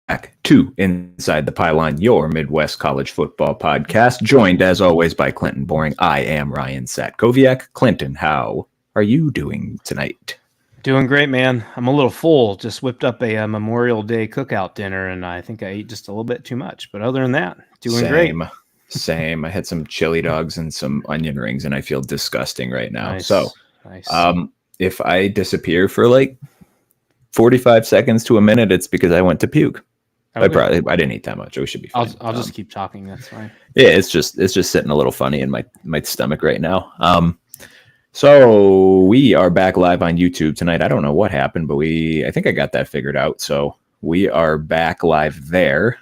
back to Inside the Pylon, your Midwest college football podcast, joined as always by Clinton Boring. I am Ryan Satkoviak. Clinton, how are you doing tonight? Doing great, man. I'm a little full. Just whipped up a Memorial Day cookout dinner, and I think I ate just a little bit too much. But other than that, doing great. Same. I had some chili dogs and some onion rings, and I feel disgusting right now. Nice. So, Nice. If I disappear for like 45 seconds to a minute, it's because I went to puke. Okay. I didn't eat that much. We should be fine. I'll just keep talking. That's fine. Yeah, it's just sitting a little funny in my stomach right now. So we are back live on YouTube tonight. I don't know what happened, but I think I got that figured out. So we are back live there.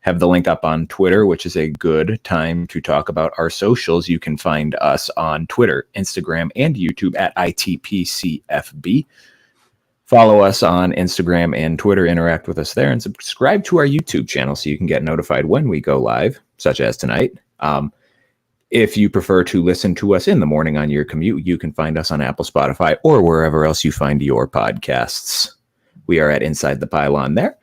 Have the link up on Twitter, which is a good time to talk about our socials. You can find us on Twitter, Instagram, and YouTube at ITPCFB. Follow us on Instagram and Twitter, interact with us there, and subscribe to our YouTube channel so you can get notified when we go live, such as tonight. If you prefer to listen to us in the morning on your commute, you can find us on Apple, Spotify, or wherever else you find your podcasts. We are at Inside the Pylon there.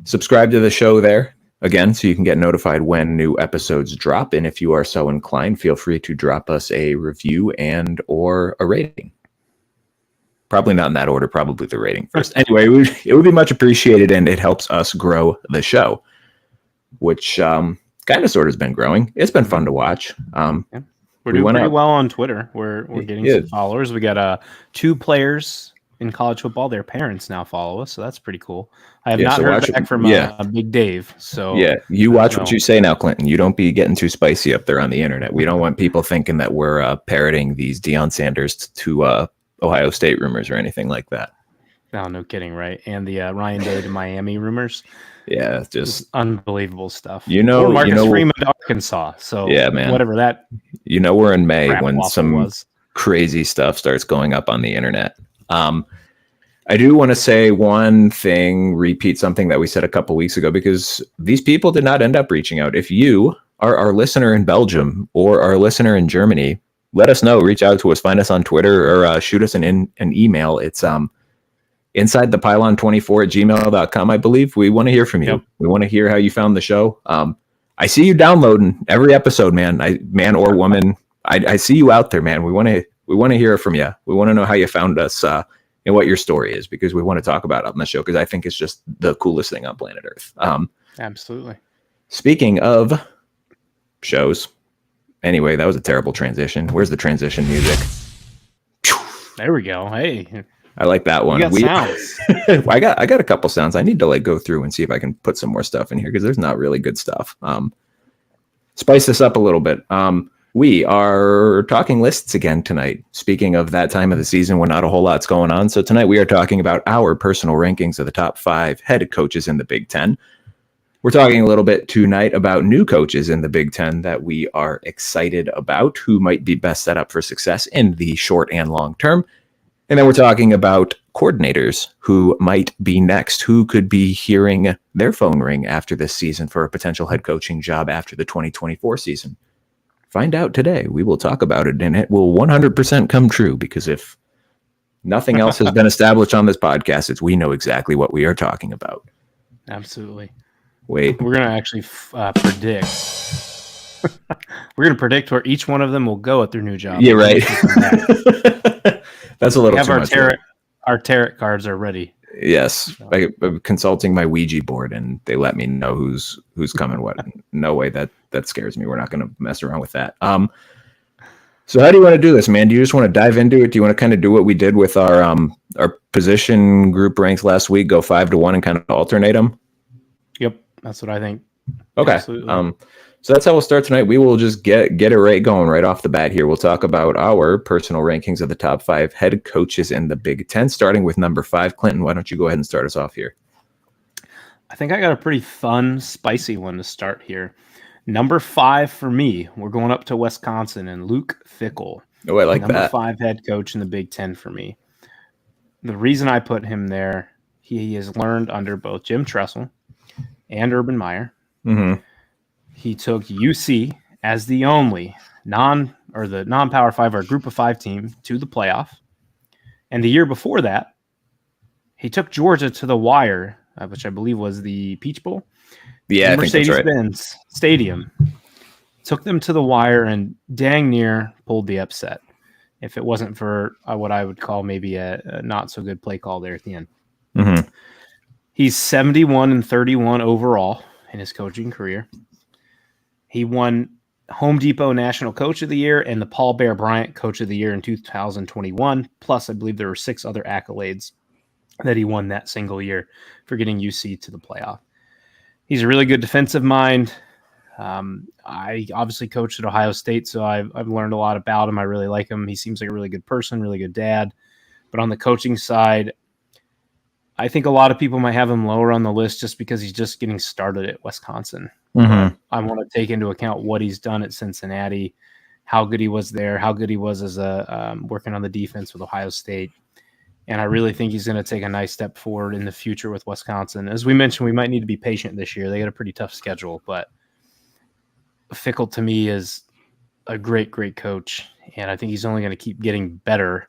Subscribe to the show there, again, so you can get notified when new episodes drop. And if you are so inclined, feel free to drop us a review and or a rating. Probably not in that order, probably the rating first. Anyway, it would be much appreciated, and it helps us grow the show, which kind of sort of has been growing. It's been fun to watch. We're doing pretty well on Twitter. We're getting some followers. We got 2 players in college football. Their parents now follow us, so that's pretty cool. I have not heard back from Big Dave. So you watch what you say now, Clinton. You don't be getting too spicy up there on the internet. We don't want people thinking that we're parroting these Deion Sanders to Ohio State rumors or anything like that. No kidding, right? And the Ryan Day to Miami rumors. Yeah, just unbelievable stuff. Or Marcus Freeman to Arkansas. So yeah, man. Whatever that. We're in May when some was. Crazy stuff starts going up on the internet. I do want to say one thing, repeat something that we said a couple weeks ago, because these people did not end up reaching out. If you are our listener in Belgium or our listener in Germany, let us know. Reach out to us. Find us on Twitter or shoot us an email. It's insidethepylon24@gmail.com, I believe. We want to hear from you. Yep. We want to hear how you found the show. I see you downloading every episode, man. Man or woman. I see you out there, man. We want to hear from you. We want to know how you found us and what your story is, because we want to talk about it on the show, because I think it's just the coolest thing on planet Earth. Absolutely. Speaking of shows, anyway, that was a terrible transition. Where's the transition music? There we go. Hey, I like that one. You got sounds. I got a couple sounds. I need to go through and see if I can put some more stuff in here, because there's not really good stuff. Spice this up a little bit. We are talking lists again tonight. Speaking of that time of the season when not a whole lot's going on. So tonight we are talking about our personal rankings of the top 5 head coaches in the Big Ten. We're talking a little bit tonight about new coaches in the Big Ten that we are excited about, who might be best set up for success in the short and long term. And then we're talking about coordinators who might be next, who could be hearing their phone ring after this season for a potential head coaching job after the 2024 season. Find out today. We will talk about it, and it will 100% come true, because if nothing else has been established on this podcast, we know exactly what we are talking about. Absolutely. Wait. We're going to actually predict. We're going to predict where each one of them will go at their new job. Yeah, right. That's a little too much. Our tarot cards are ready. Yes. I'm consulting my Ouija board, and they let me know who's coming what. No way. That scares me. We're not going to mess around with that. So how do you want to do this, man? Do you just want to dive into it? Do you want to kind of do what we did with our position group ranks last week, go 5-1 and kind of alternate them? Yep. That's what I think. Okay. Absolutely. So that's how we'll start tonight. We will just get it right going right off the bat here. We'll talk about our personal rankings of the top 5 head coaches in the Big Ten, starting with number 5. Clinton, why don't you go ahead and start us off here? I think I got a pretty fun, spicy one to start here. Number 5 for me, we're going up to Wisconsin, and Luke Fickell. Oh, I like number that. Number 5 head coach in the Big Ten for me. The reason I put him there, he has learned under both Jim Tressel and Urban Meyer. Mm-hmm. He took UC as the only non-Power 5 or Group of 5 team to the playoff. And the year before that, he took Georgia to the wire which I believe was the Peach Bowl. Yeah, in Mercedes-Benz Stadium. Took them to the wire and dang near pulled the upset. If it wasn't for what I would call maybe a not so good play call there at the end. Mm-hmm. He's 71-31 overall in his coaching career. He won Home Depot National Coach of the Year and the Paul Bear Bryant Coach of the Year in 2021. Plus, I believe there were 6 other accolades that he won that single year for getting UC to the playoff. He's a really good defensive mind. I obviously coached at Ohio State, so I've learned a lot about him. I really like him. He seems like a really good person, really good dad. But on the coaching side, I think a lot of people might have him lower on the list just because he's just getting started at Wisconsin. Mm-hmm. I want to take into account what he's done at Cincinnati, how good he was there, how good he was as a working on the defense with Ohio State. And I really think he's going to take a nice step forward in the future with Wisconsin. As we mentioned, we might need to be patient this year. They got a pretty tough schedule, but Fickell to me is a great, great coach. And I think he's only going to keep getting better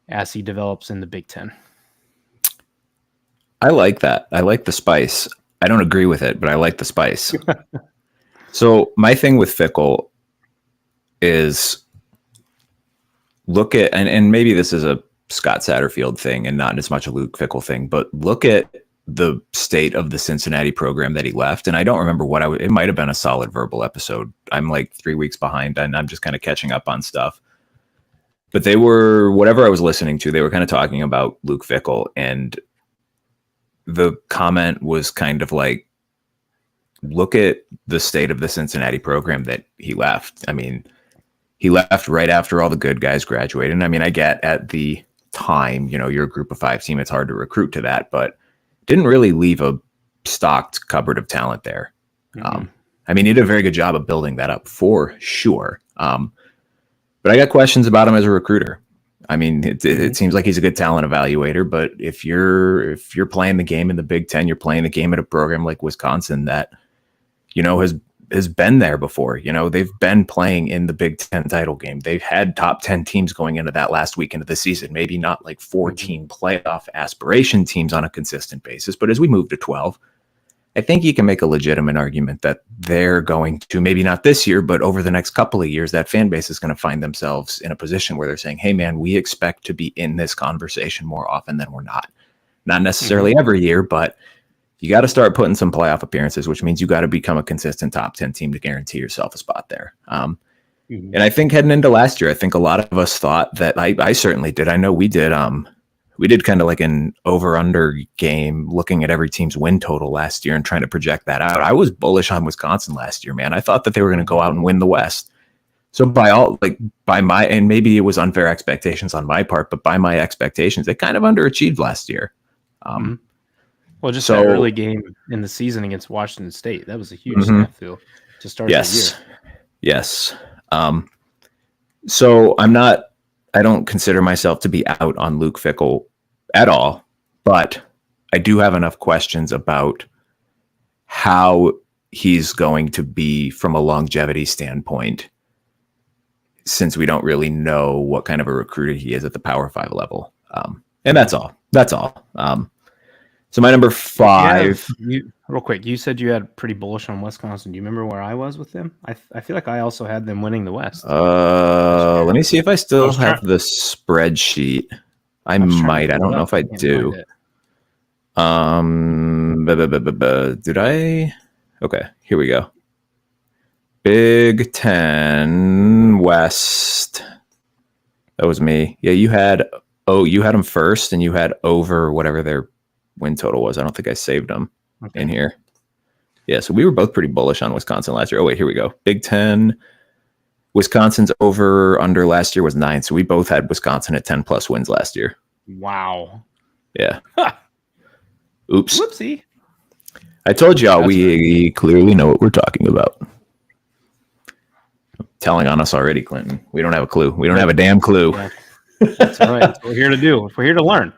as he develops in the Big Ten. I like that. I like the spice. I don't agree with it, but I like the spice. So my thing with Fickell is look at, and maybe this is a Scott Satterfield thing and not as much a Luke Fickell thing, but look at the state of the Cincinnati program that he left. And I don't remember it might have been a solid verbal episode. I'm like 3 weeks behind and I'm just kind of catching up on stuff. But they were, whatever I was listening to, they were kind of talking about Luke Fickell, and the comment was kind of like, look at the state of the Cincinnati program that he left. I mean, he left right after all the good guys graduated. And I mean, I get at the time, you're a group of 5 team, it's hard to recruit to that, but didn't really leave a stocked cupboard of talent there. Mm-hmm. I mean, he did a very good job of building that up for sure. But I got questions about him as a recruiter. I mean, it seems like he's a good talent evaluator, but if you're playing the game in the Big Ten, you're playing the game at a program like Wisconsin that, has been there before. They've been playing in the Big Ten title game. They've had top 10 teams going into that last weekend of the season, maybe not like 14 playoff aspiration teams on a consistent basis. But as we move to 12, I think you can make a legitimate argument that they're going to, maybe not this year, but over the next couple of years, that fan base is going to find themselves in a position where they're saying, hey man, we expect to be in this conversation more often than we're not. Not necessarily every year, but you got to start putting some playoff appearances, which means you got to become a consistent top 10 team to guarantee yourself a spot there. And I think heading into last year, I think a lot of us thought that I certainly did. I know we did. We did kind of like an over-under game looking at every team's win total last year and trying to project that out. I was bullish on Wisconsin last year, man. I thought that they were going to go out and win the West. So and maybe it was unfair expectations on my part, but by my expectations, they kind of underachieved last year. Well, just that early game in the season against Washington State, that was a huge snafu to start the year. Yes. So I don't consider myself to be out on Luke Fickell at all, but I do have enough questions about how he's going to be from a longevity standpoint, since we don't really know what kind of a recruiter he is at the Power 5 level. And that's all. So my number 5. Real quick, you said you had pretty bullish on Wisconsin. Do you remember where I was with them? I feel like I also had them winning the West. Let me see if I still have the spreadsheet. I might. I don't know if I do. Did I? Okay, here we go. Big Ten West. That was me. Yeah, you had them first, and you had over whatever their win total was. I don't think I saved them in here. Yeah, so we were both pretty bullish on Wisconsin last year. Oh, wait, here we go. Big Ten. Wisconsin's over under last year was 9, so we both had Wisconsin at 10 plus wins last year. Wow. Yeah. Oops. Whoopsie. I told y'all we clearly know what we're talking about. Telling on us already, Clinton. We don't have a clue. We don't have a damn clue. Yeah. That's all right. That's what we're here to do. We're here to learn.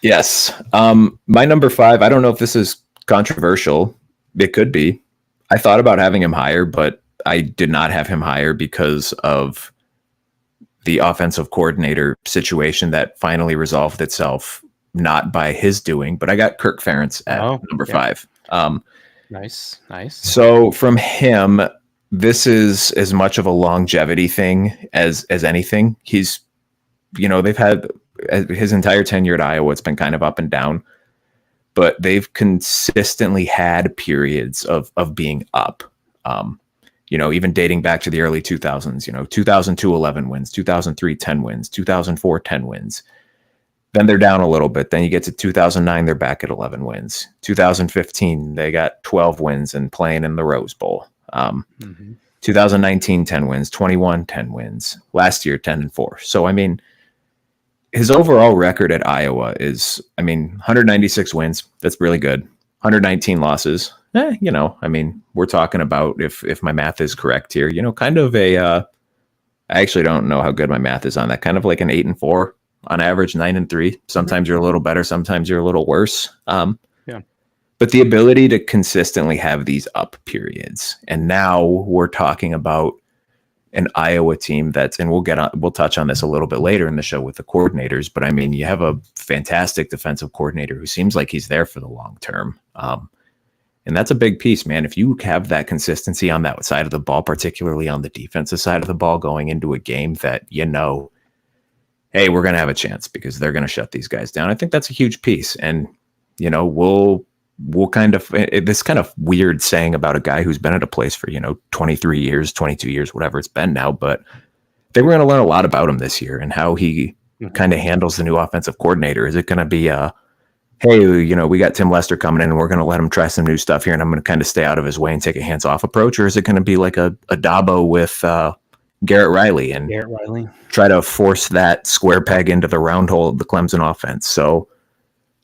Yes. My number 5, I don't know if this is controversial. It could be. I thought about having him higher, but I did not have him higher because of the offensive coordinator situation that finally resolved itself not by his doing, but I got Kirk Ferentz at number 5. Nice. So from him, this is as much of a longevity thing as anything. He's, they've had his entire tenure at Iowa. It's been kind of up and down, but they've consistently had periods of being up. Even dating back to the early 2000s, 2002, 11 wins, 2003, 10 wins, 2004, 10 wins. Then they're down a little bit. Then you get to 2009, they're back at 11 wins. 2015, they got 12 wins and playing in the Rose Bowl. 2019, 10 wins. 21, 10 wins. Last year, 10-4. So, his overall record at Iowa is, 196 wins. That's really good. 119 losses. We're talking about, if my math is correct here, kind of I actually don't know how good my math is on that. Kind of like an 8-4. On average, 9-3. Sometimes you're a little better. Sometimes you're a little worse. But the ability to consistently have these up periods. And now we're talking about an Iowa team and we'll touch on this a little bit later in the show with the coordinators. But you have a fantastic defensive coordinator who seems like he's there for the long term. And that's a big piece, man. If you have that consistency on that side of the ball, particularly on the defensive side of the ball, going into a game that, hey, we're going to have a chance because they're going to shut these guys down. I think that's a huge piece. And, we'll kind of, this kind of weird saying about a guy who's been at a place for, 23 years, 22 years, whatever it's been now. But I think we're going to learn a lot about him this year and how he kind of handles the new offensive coordinator. Is it going to be hey, we got Tim Lester coming in and we're going to let him try some new stuff here and I'm going to kind of stay out of his way and take a hands-off approach? Or is it going to be like a Dabo with Garrett Riley and try to force that square peg into the round hole of the Clemson offense? So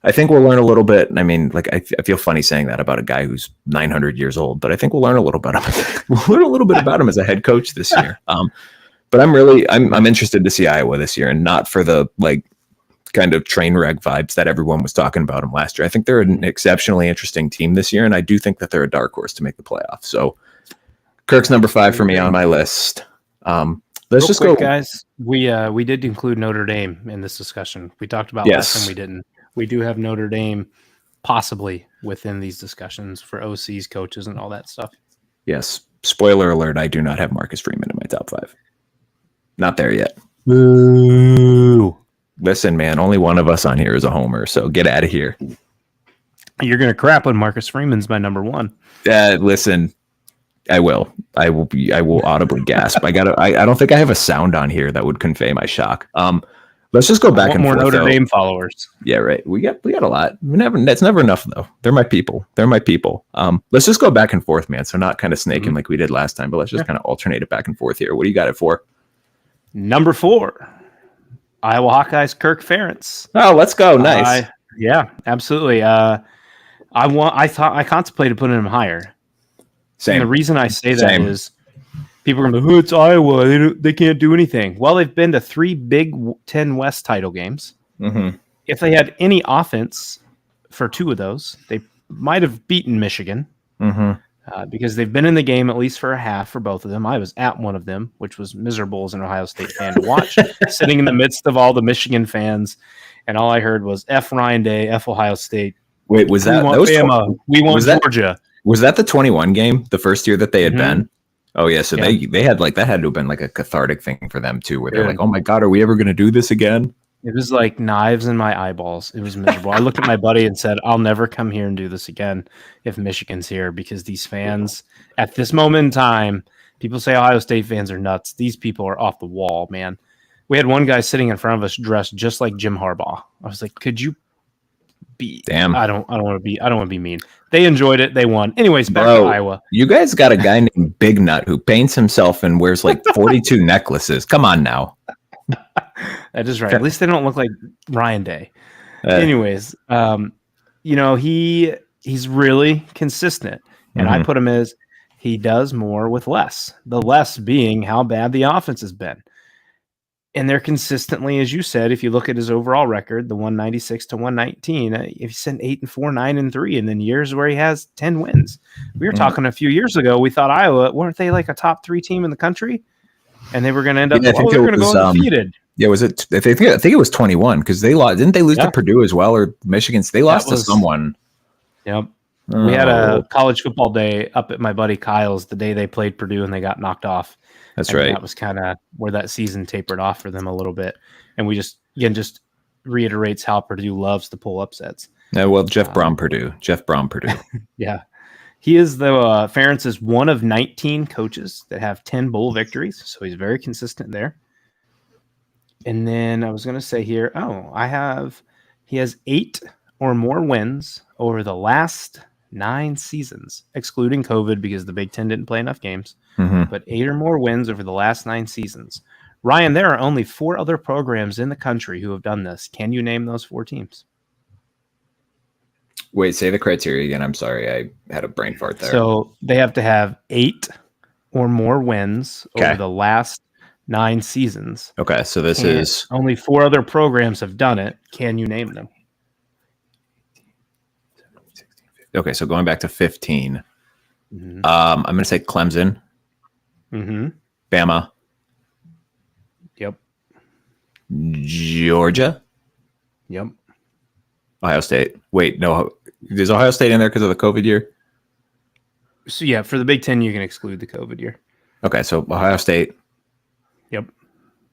I think we'll learn a little bit. I feel funny saying that about a guy who's 900 years old, but I think we'll learn a little bit about him as a head coach this year. But I'm interested to see Iowa this year, and not for the kind of train wreck vibes that everyone was talking about them last year. I think they're an exceptionally interesting team this year, and I do think that they're a dark horse to make the playoffs. So Kirk's number 5 for me on my list. Let's just go, guys. We did include Notre Dame in this discussion. We talked about last time we didn't. We do have Notre Dame possibly within these discussions for OCs, coaches, and all that stuff. Yes. Spoiler alert, I do not have Marcus Freeman in my top 5. Not there yet. Boo. Listen, man, only one of us on here is a homer, so get out of here. You're going to crap when Marcus Freeman's my number 1. Listen, I will audibly gasp. I don't think I have a sound on here that would convey my shock. Let's just go back and forth. More Notre Dame followers. Yeah, right. We got a lot. That's never enough though. They're my people. Let's just go back and forth, man. So not kind of snaking like we did last time, but let's just kind of alternate it back and forth here. What do you got it for? Number 4, Iowa Hawkeyes, Kirk Ferentz. Oh, let's go. Nice. Yeah, absolutely. I contemplated putting him higher. Same. And the reason I say that is people are going to be, it's Iowa. They can't do anything. Well, they've been to 3 Big Ten West title games. Mm-hmm. If they had any offense for 2 of those, they might have beaten Michigan because they've been in the game at least for a half for both of them. I was at one of them, which was miserable as an Ohio State fan to watch, sitting in the midst of all the Michigan fans. And all I heard was F Ryan Day, F Ohio State. Wait, was that? We want Georgia. Was that the 21 game, the first year that they had been? Oh yeah, so they had that had to have been like a cathartic thing for them too, where they're like, "Oh my God, are we ever going to do this again?" It was like knives in my eyeballs. It was miserable. I looked at my buddy and said, "I'll never come here and do this again if Michigan's here," because these fans at this moment in time, people say Ohio State fans are nuts. These people are off the wall, man. We had one guy sitting in front of us dressed just like Jim Harbaugh. I was like, "Could you be?" Damn. I don't want to be mean. They enjoyed it. They won. Anyways, back to Iowa. You guys got a guy named Big Nut who paints himself and wears like 42 necklaces. Come on now. That is right. At least they don't look like Ryan Day. Anyways, he's really consistent. And I put him as he does more with less. The less being how bad the offense has been. And they're consistently, as you said, if you look at his overall record, the 196 to 119, if you send 8-4, 9-3, and then years where he has 10 wins. We were talking a few years ago, we thought Iowa, weren't they like a top 3 team in the country? And they were going to end up, they're going to go undefeated. Yeah, was it? I think it was 21 because they lost. Didn't they lose to Purdue as well, or Michigan? They lost to someone. Yep. We had a college football day up at my buddy Kyle's the day they played Purdue and they got knocked off. That's right. That was kind of where that season tapered off for them a little bit. And we just reiterates how Purdue loves to pull upsets. Yeah, well, Jeff Brom Purdue. Yeah. He is Ferentz is one of 19 coaches that have 10 bowl victories. So he's very consistent there. And then I was going to say here, he has 8 or more wins over the last 9 seasons, excluding COVID because the Big Ten didn't play enough games, but 8 or more wins over the last 9 seasons. Ryan, there are only 4 other programs in the country who have done this. Can you name those 4 teams? Wait, say the criteria again. I'm sorry. I had a brain fart there. So they have to have 8 or more wins over the last 9 seasons. Okay, so this is... Only 4 other programs have done it. Can you name them? Okay, so going back to 15, I'm going to say Clemson, Bama, yep, Georgia, yep, Ohio State. Wait, no, is Ohio State in there because of the COVID year? So yeah, for the Big Ten, you can exclude the COVID year. Okay, so Ohio State. Yep,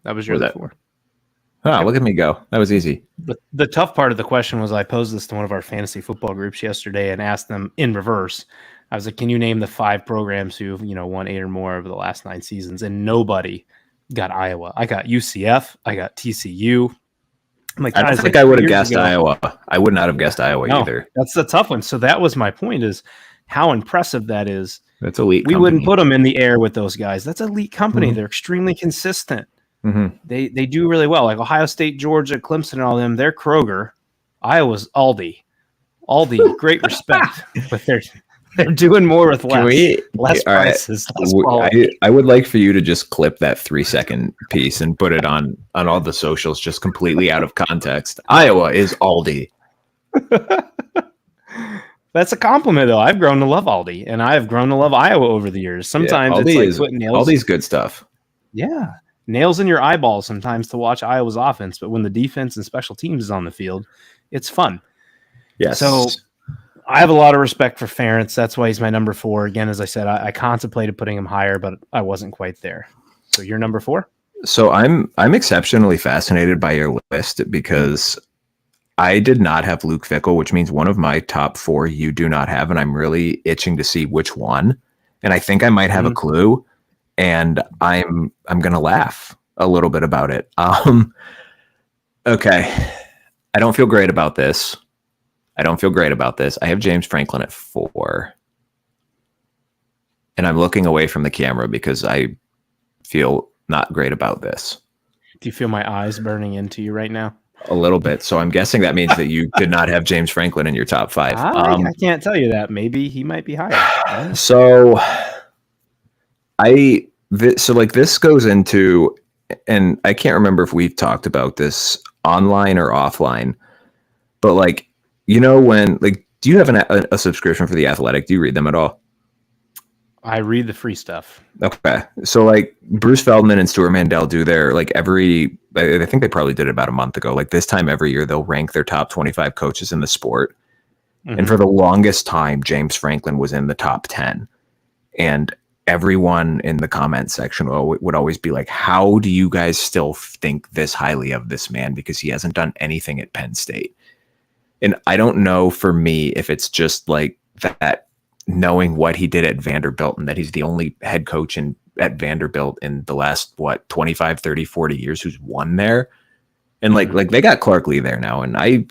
that was your other 4. Oh, look at me go. That was easy. The tough part of the question was I posed this to one of our fantasy football groups yesterday and asked them in reverse. I was like, can you name the 5 programs who've, won 8 or more over the last 9 seasons? And nobody got Iowa. I got UCF. I got TCU. I'm like, I don't think I would have guessed Iowa. I would not have guessed Iowa either. That's the tough one. So that was my point, is how impressive that is. That's elite. We wouldn't put them in the air with those guys. That's elite company. They're extremely consistent. They do really well. Like Ohio State, Georgia, Clemson, and all them, they're Kroger. Iowa's Aldi. Great respect, but they're doing more with less prices. Right. I would like for you to just clip that 3-second piece and put it on all the socials, just completely out of context. Iowa is Aldi. That's a compliment, though. I've grown to love Aldi, and I have grown to love Iowa over the years. Sometimes it's like putting nails. Aldi's good stuff. Yeah. Nails in your eyeballs sometimes to watch Iowa's offense, but when the defense and special teams is on the field, it's fun. Yes. So I have a lot of respect for Ferentz. That's why he's my number 4. Again, as I said, I contemplated putting him higher, but I wasn't quite there. So you're number 4? So I'm exceptionally fascinated by your list because I did not have Luke Fickell, which means one of my top 4 you do not have, and I'm really itching to see which one. And I think I might have a clue. And I'm gonna laugh a little bit about it. Okay, I don't feel great about this. I have James Franklin at 4, and I'm looking away from the camera because I feel not great about this. Do you feel my eyes burning into you right now? A little bit. So I'm guessing that means that you did not have James Franklin in your top 5. I can't tell you that. Maybe he might be higher. So. This goes into, and I can't remember if we've talked about this online or offline, but do you have a subscription for The Athletic? Do you read them at all? I read the free stuff. Okay. So Bruce Feldman and Stuart Mandel do their I think they probably did it about a month ago. This time every year they'll rank their top 25 coaches in the sport. And for the longest time, James Franklin was in the top 10. And everyone in the comment section would always be like, how do you guys still think this highly of this man? Because he hasn't done anything at Penn State. And I don't know for me if it's just that knowing what he did at Vanderbilt and that he's the only head coach at Vanderbilt in the last, 25, 30, 40 years who's won there. And they got Clark Lee there now. And I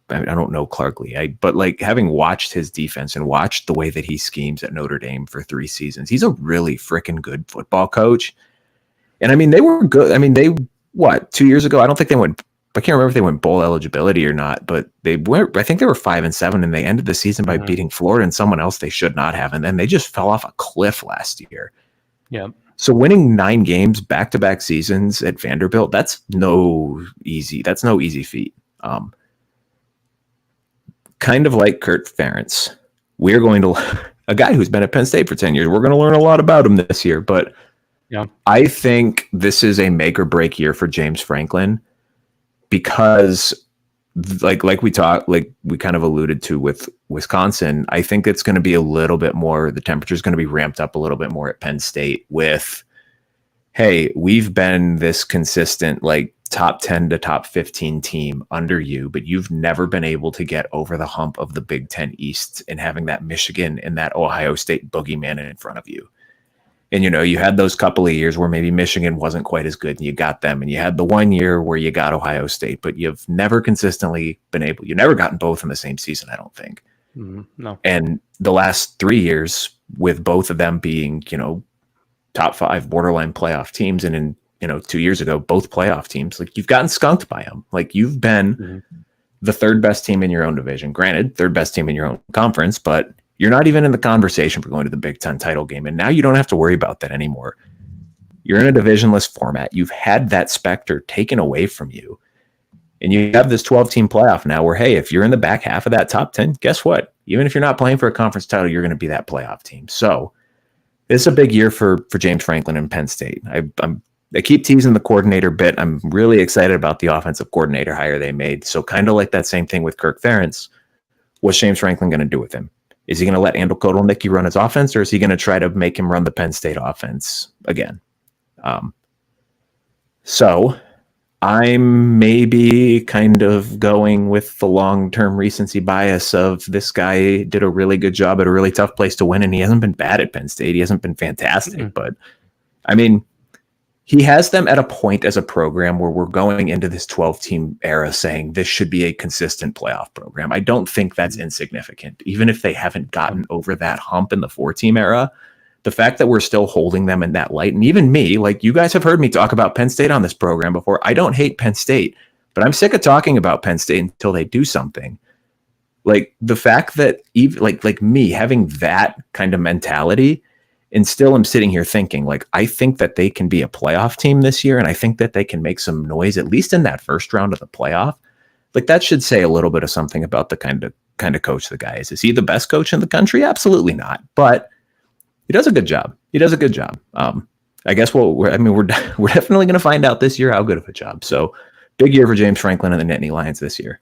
don't know Clark Lee, but having watched his defense and watched the way that he schemes at Notre Dame for 3 seasons, he's a really freaking good football coach. And I mean, they were good. I mean, 2 years ago, I can't remember if they went bowl eligibility or not, but I think they were 5-7 and they ended the season by beating Florida and someone else they should not have. And then they just fell off a cliff last year. Yeah. So winning 9 games back-to-back seasons at Vanderbilt, that's no easy feat. Kind of like Kurt Ferentz. We're going to a guy who's been at Penn State for 10 years. We're going to learn a lot about him this year, but Yeah. I think this is a make or break year for James Franklin because like we kind of alluded to with Wisconsin, I think it's going to be a little bit more, the temperature is going to be ramped up a little bit more at Penn State with, hey, we've been this consistent like top 10 to top 15 team under you, but you've never been able to get over the hump of the Big Ten East and having that Michigan and that Ohio State boogeyman in front of you. And, you had those couple of years where maybe Michigan wasn't quite as good and you got them. And you had the 1 year where you got Ohio State, but you've never consistently you've never gotten both in the same season, I don't think. No. And the last 3 years with both of them being, top 5 borderline playoff teams. And in, 2 years ago, both playoff teams, like you've gotten skunked by them. Like you've been the third best team in your own division, granted, third best team in your own conference, but you're not even in the conversation for going to the Big Ten title game. And now you don't have to worry about that anymore. You're in a divisionless format. You've had that specter taken away from you. And you have this 12-team playoff now where, hey, if you're in the back half of that top 10, guess what? Even if you're not playing for a conference title, you're going to be that playoff team. So this is a big year for James Franklin and Penn State. I keep teasing the coordinator bit. I'm really excited about the offensive coordinator hire they made. So kind of like that same thing with Kirk Ferentz. What's James Franklin going to do with him? Is he going to let Andel Kotelnicki run his offense, or is he going to try to make him run the Penn State offense again? So I'm maybe kind of going with the long-term recency bias of this guy did a really good job at a really tough place to win, and he hasn't been bad at Penn State. He hasn't been fantastic, but I mean, he has them at a point as a program where we're going into this 12-team era saying this should be a consistent playoff program. I don't think that's insignificant. Even if they haven't gotten over that hump in the 4-team era, the fact that we're still holding them in that light, and even me, like you guys have heard me talk about Penn State on this program before. I don't hate Penn State, but I'm sick of talking about Penn State until they do something. Like the fact that even like me having that kind of mentality, and still I'm sitting here thinking, like, I think that they can be a playoff team this year, and I think that they can make some noise, at least in that first round of the playoff. Like, that should say a little bit of something about the kind of coach the guy is. Is he the best coach in the country? Absolutely not. But he does a good job. I guess we're definitely going to find out this year how good of a job. So, big year for James Franklin and the Nittany Lions this year.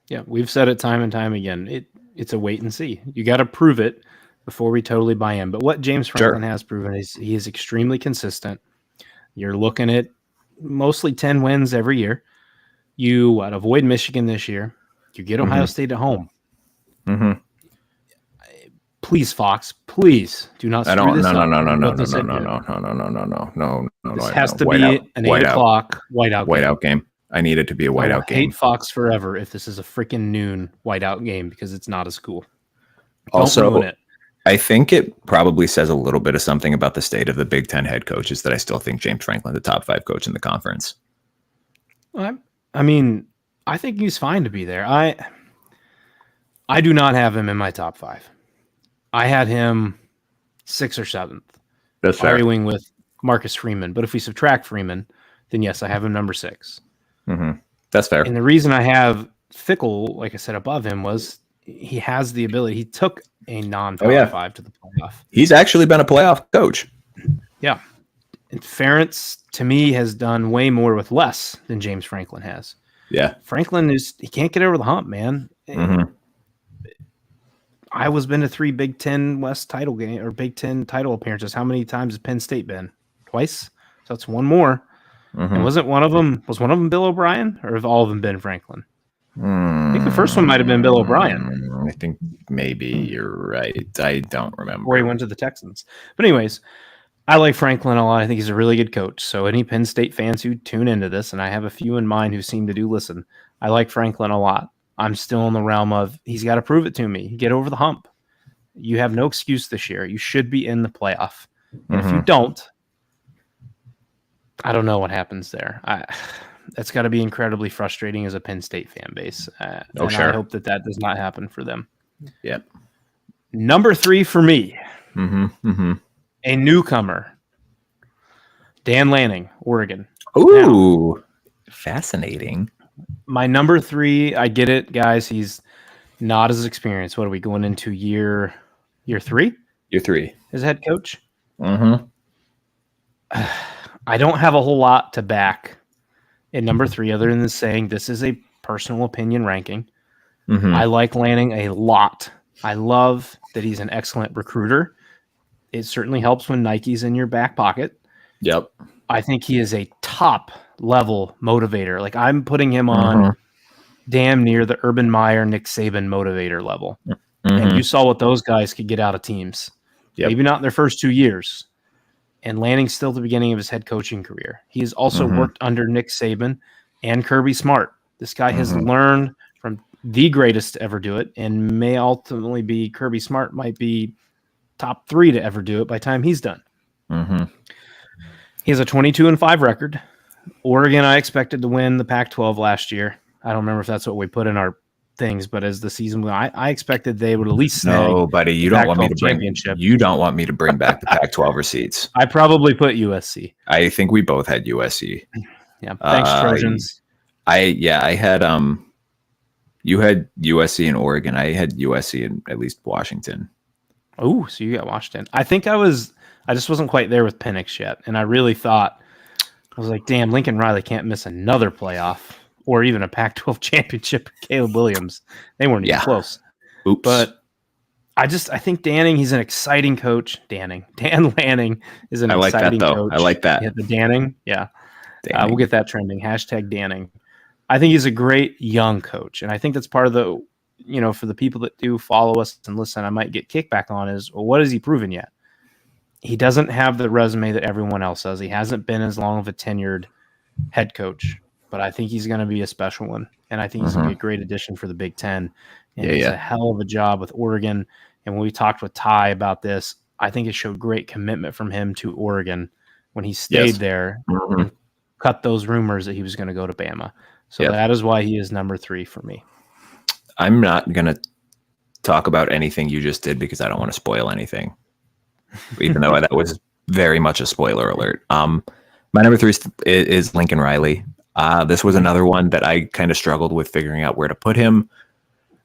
Yeah, we've said it time and time again. It's a wait and see. You got to prove it before we totally buy in. But what James Franklin has proven is he is extremely consistent. You're looking at mostly 10 wins every year. You avoid Michigan this year. You get Ohio State at home. Please, Fox, please do not screw this up. No. This has to be an 8 o'clock whiteout game. I need it to be a whiteout game. I hate Fox forever if this is a freaking noon whiteout game because it's not as cool. Don't ruin it. I think it probably says a little bit of something about the state of the Big Ten head coaches that I still think James Franklin the top 5 coach in the conference. I mean, I think he's fine to be there. I do not have him in my top 5. I had him 6th or 7th. That's fair. Arguing with Marcus Freeman. But if we subtract Freeman, then yes, I have him number 6. That's fair. And the reason I have Fickell, like I said, above him was he has the ability. He took a non-Power 5 to the playoff. He's actually been a playoff coach. Yeah. And Ferentz, to me, has done way more with less than James Franklin has. Yeah. Franklin he can't get over the hump, man. Iowa's been to 3 Big Ten West title game or Big Ten title appearances. How many times has Penn State been? Twice. So that's one more. And was one of them Bill O'Brien, or have all of them been Franklin? I think the first one might have been Bill O'Brien. I think maybe you're right. I don't remember. Where he went to the Texans. But anyways, I like Franklin a lot. I think he's a really good coach. So any Penn State fans who tune into this, and I have a few in mind who seem to do listen, I like Franklin a lot. I'm still in the realm of he's got to prove it to me. Get over the hump. You have no excuse this year. You should be in the playoff. And if you don't, I don't know what happens there. That's got to be incredibly frustrating as a Penn State fan base. Sure. I hope that does not happen for them. Yep. Number 3 for me, a newcomer, Dan Lanning, Oregon. Ooh, fascinating. My number 3, I get it, guys. He's not as experienced. What are we going into year 3? Year 3 as head coach. I don't have a whole lot to back in number 3 other than saying this is a personal opinion ranking. Mm-hmm. I like Lanning a lot. I love that he's an excellent recruiter. It certainly helps when Nike's in your back pocket. Yep. I think he is a top level motivator. Like, I'm putting him on damn near the Urban Meyer, Nick Saban motivator level. And you saw what those guys could get out of teams. Yep. Maybe not in their first 2 years. And Lanning's still at the beginning of his head coaching career. He has also worked under Nick Saban and Kirby Smart. This guy has learned from the greatest to ever do it, and may ultimately be Kirby Smart might be top 3 to ever do it by the time he's done. He has a 22-5 record. Oregon, I expected to win the Pac-12 last year. I don't remember if that's what we put in our things, but as the season went, I expected they would at least snag. No, buddy, you don't want me to bring back the Pac-12 receipts. I probably put USC. I think we both had USC. Yeah, thanks, Trojans. I had you had USC and Oregon. I had USC and at least Washington. Oh, so you got Washington. I think I just wasn't quite there with Penix yet, and I really thought, I was like, damn, Lincoln Riley can't miss another playoff or even a Pac-12 championship. Caleb Williams, they weren't even close. Oops. But I think Danning, he's an exciting coach. Dan Lanning is an exciting coach. I like that. Yeah, the Danning, yeah. We'll get that trending. Hashtag Danning. I think he's a great young coach, and I think that's part of the, for the people that do follow us and listen, I might get kickback on is, well, what has he proven yet? He doesn't have the resume that everyone else does. He hasn't been as long of a tenured head coach, but I think he's going to be a special one, and I think he's going to be a great addition for the Big Ten. And he's a hell of a job with Oregon. And when we talked with Ty about this, I think it showed great commitment from him to Oregon when he stayed there, and cut those rumors that he was going to go to Bama. So that is why he is number 3 for me. I'm not going to talk about anything you just did because I don't want to spoil anything, even though that was very much a spoiler alert. My number 3 is Lincoln Riley. This was another one that I kind of struggled with figuring out where to put him.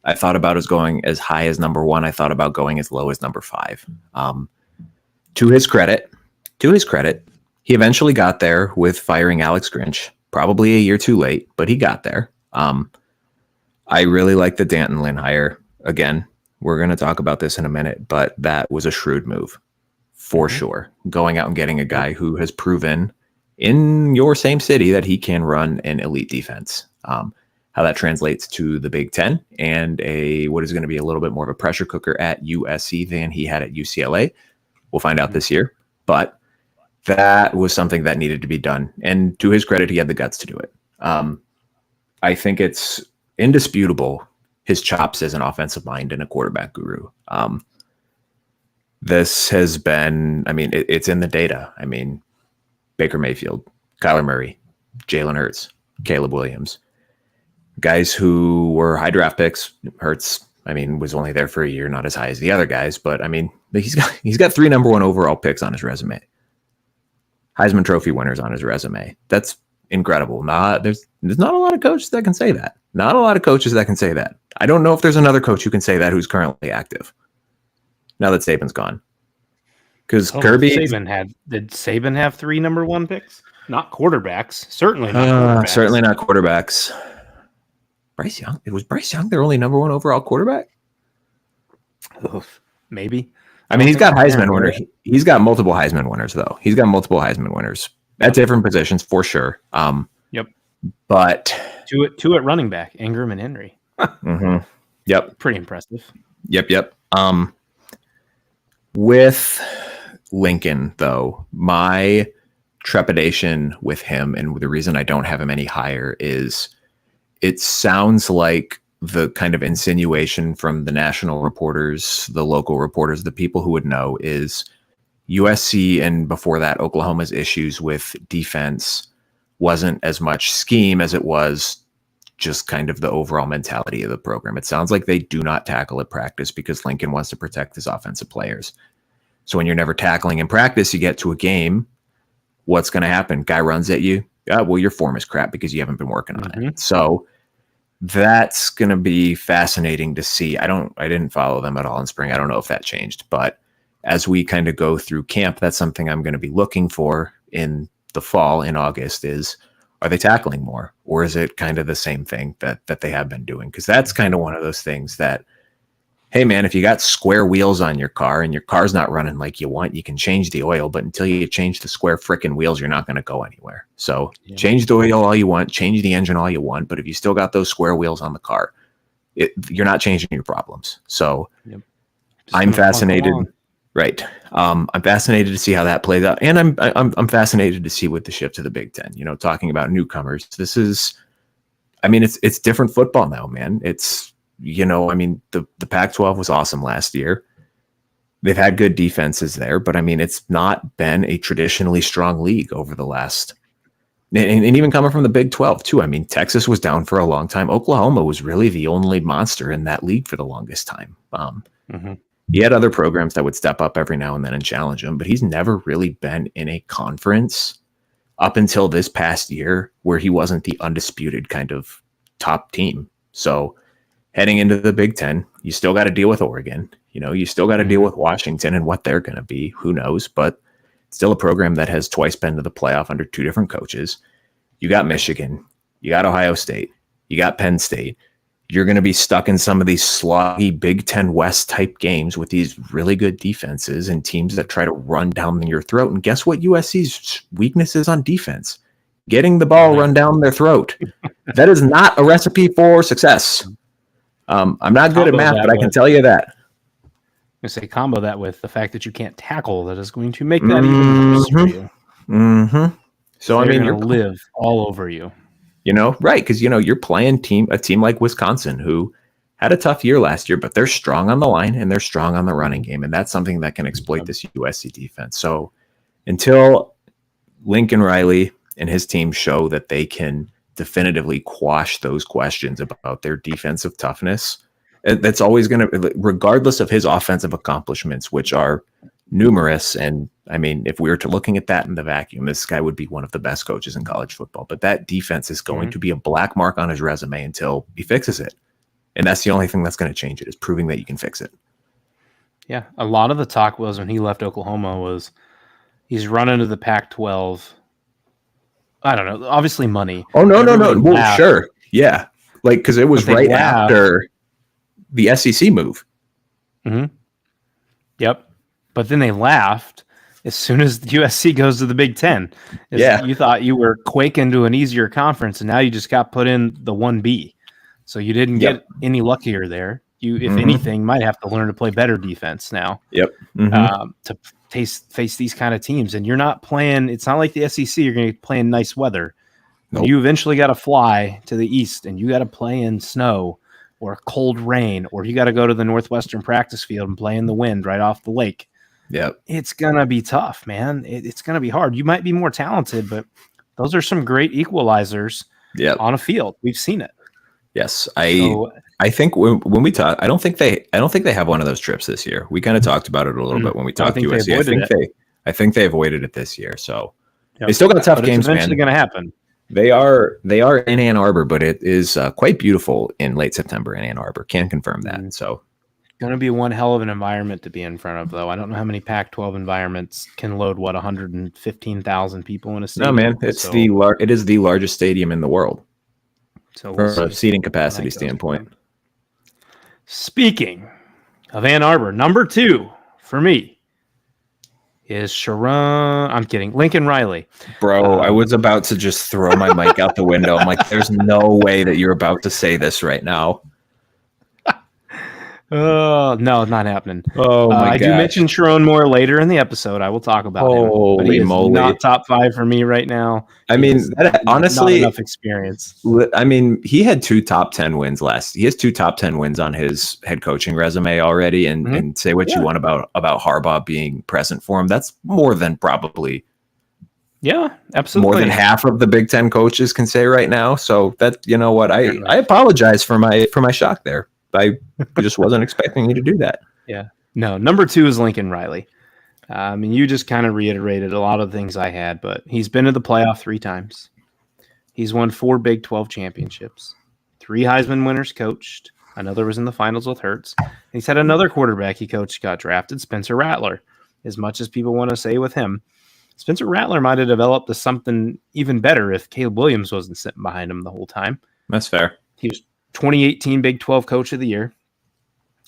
I thought about as going as high as number 1. I thought about going as low as number 5. To his credit, he eventually got there with firing Alex Grinch, probably a year too late, but he got there. I really like the Danton Lynn hire. Again, we're going to talk about this in a minute, but that was a shrewd move for sure. Going out and getting a guy who has proven in your same city that he can run an elite defense. How that translates to the Big Ten and what is going to be a little bit more of a pressure cooker at USC than he had at UCLA. We'll find out this year, but that was something that needed to be done. And to his credit, he had the guts to do it. I think it's indisputable his chops as an offensive mind and a quarterback guru. This has been, it's in the data. Baker Mayfield, Kyler Murray, Jalen Hurts, Caleb Williams, guys who were high draft picks. Hurts, was only there for a year, not as high as the other guys, but he's got 3 number 1 overall picks on his resume. Heisman Trophy winners on his resume. That's incredible. There's not a lot of coaches that can say that. I don't know if there's another coach who can say that who's currently active now that Saban's gone. Because Kirby... Did Saban have 3 number 1 picks? Not quarterbacks. Certainly not quarterbacks. Bryce Young. Was Bryce Young their only number 1 overall quarterback? Maybe. He's got Heisman winners. He's got multiple Heisman winners, though. He's got multiple Heisman winners at different positions for sure. Yep. But 2 at running back, Ingram and Henry. Yep. Pretty impressive. Yep. With Lincoln, though, my trepidation with him and the reason I don't have him any higher is it sounds like the kind of insinuation from the national reporters, the local reporters, the people who would know is USC and before that Oklahoma's issues with defense wasn't as much scheme as it was just kind of the overall mentality of the program. It sounds like they do not tackle at practice because Lincoln wants to protect his offensive players. So when you're never tackling in practice, you get to a game, what's going to happen? Guy runs at you. Well, your form is crap because you haven't been working on it. So that's going to be fascinating to see. I didn't follow them at all in spring. I don't know if that changed, but as we kind of go through camp, that's something I'm going to be looking for in the fall in August is, are they tackling more, or is it kind of the same thing that they have been doing? Because that's kind of one of those things that, hey man, if you got square wheels on your car and your car's not running like you want, you can change the oil, but until you change the square frickin' wheels, you're not going to go anywhere. So change the oil all you want, change the engine all you want, but if you still got those square wheels on the car, you're not changing your problems. So I'm fascinated. Right. I'm fascinated to see how that plays out. And I'm fascinated to see what the shift to the Big Ten, talking about newcomers. This is, it's different football now, man. It's, the Pac-12 was awesome last year. They've had good defenses there, but it's not been a traditionally strong league over the last, and even coming from the Big 12 too. Texas was down for a long time. Oklahoma was really the only monster in that league for the longest time. He had other programs that would step up every now and then and challenge him, but he's never really been in a conference up until this past year where he wasn't the undisputed kind of top team. So heading into the Big Ten, you still got to deal with Oregon. You still got to deal with Washington and what they're going to be. Who knows? But it's still a program that has twice been to the playoff under two different coaches. You got Michigan, you got Ohio State, you got Penn State. You're going to be stuck in some of these sloggy Big Ten West type games with these really good defenses and teams that try to run down your throat. And guess what USC's weakness is on defense? Getting the ball run down their throat. That is not a recipe for success. I'm not good at math, but I can tell you that. I say combo that with the fact that you can't tackle. That is going to make that even worse for you. Mm-hmm. So you're going to live all over you. Right? Because you're playing a team like Wisconsin, who had a tough year last year, but they're strong on the line and they're strong on the running game, and that's something that can exploit this USC defense. So until Lincoln Riley and his team show that they can definitively quash those questions about their defensive toughness, that's always going to, regardless of his offensive accomplishments, which are numerous. And if we were to looking at that in the vacuum, this guy would be one of the best coaches in college football. But that defense is going to be a black mark on his resume until he fixes it. And that's the only thing that's going to change it, is proving that you can fix it. Yeah. A lot of the talk was when he left Oklahoma was he's running to the Pac-12. I don't know. Obviously money. Oh, no. Well, sure. Yeah. Because it was right after the SEC move. Mm-hmm. Yep. But then they laughed as soon as USC goes to the Big Ten. You thought you were quaking to an easier conference, and now you just got put in the 1B. So you didn't get any luckier there. You, if anything, might have to learn to play better defense now. Yep. To face these kind of teams. And you're not playing, it's not like the SEC, you're going to play in nice weather. Nope. You eventually got to fly to the east, and you got to play in snow or cold rain, or you got to go to the Northwestern practice field and play in the wind right off the lake. Yeah, it's gonna be tough, man. It's gonna be hard. You might be more talented, but those are some great equalizers. On a field, we've seen it. Yes, I think when we talk, I don't think they have one of those trips this year. We kind of talked about it a little bit when we talked to USC. I think they avoided it this year. So they still got tough games. It's eventually going to happen. They are in Ann Arbor, but it is quite beautiful in late September in Ann Arbor. Can confirm that. So. Going to be one hell of an environment to be in front of, though. I don't know how many Pac-12 environments can load 115,000 people in a stadium. No, man, it is the largest stadium in the world. So from a seating capacity standpoint. Speaking of Ann Arbor, number 2 for me is Sharon. I'm kidding, Lincoln Riley. Bro, I was about to just throw my mic out the window. I'm like, there's no way that you're about to say this right now. Oh, no, not happening. Oh, my God. I do mention Sharon Moore later in the episode. I will talk about him. But he is not top 5 for me right now. Honestly, not enough experience. He had 2 top 10 wins He has 2 top 10 wins on his head coaching resume already. And say what you want about Harbaugh being present for him. That's more than probably. Yeah, absolutely. More than half of the Big Ten coaches can say right now. So that, you know what, I apologize for my shock there. I just wasn't expecting you to do that. Yeah. No, number 2 is Lincoln Riley. You just kind of reiterated a lot of the things I had, but he's been to the playoff 3 times. He's won 4 Big 12 championships. 3 Heisman winners coached. Another was in the finals with Hurts. And he's had another quarterback he coached got drafted, Spencer Rattler, as much as people want to say with him. Spencer Rattler might have developed to something even better if Caleb Williams wasn't sitting behind him the whole time. That's fair. He was 2018 Big 12 Coach of the Year.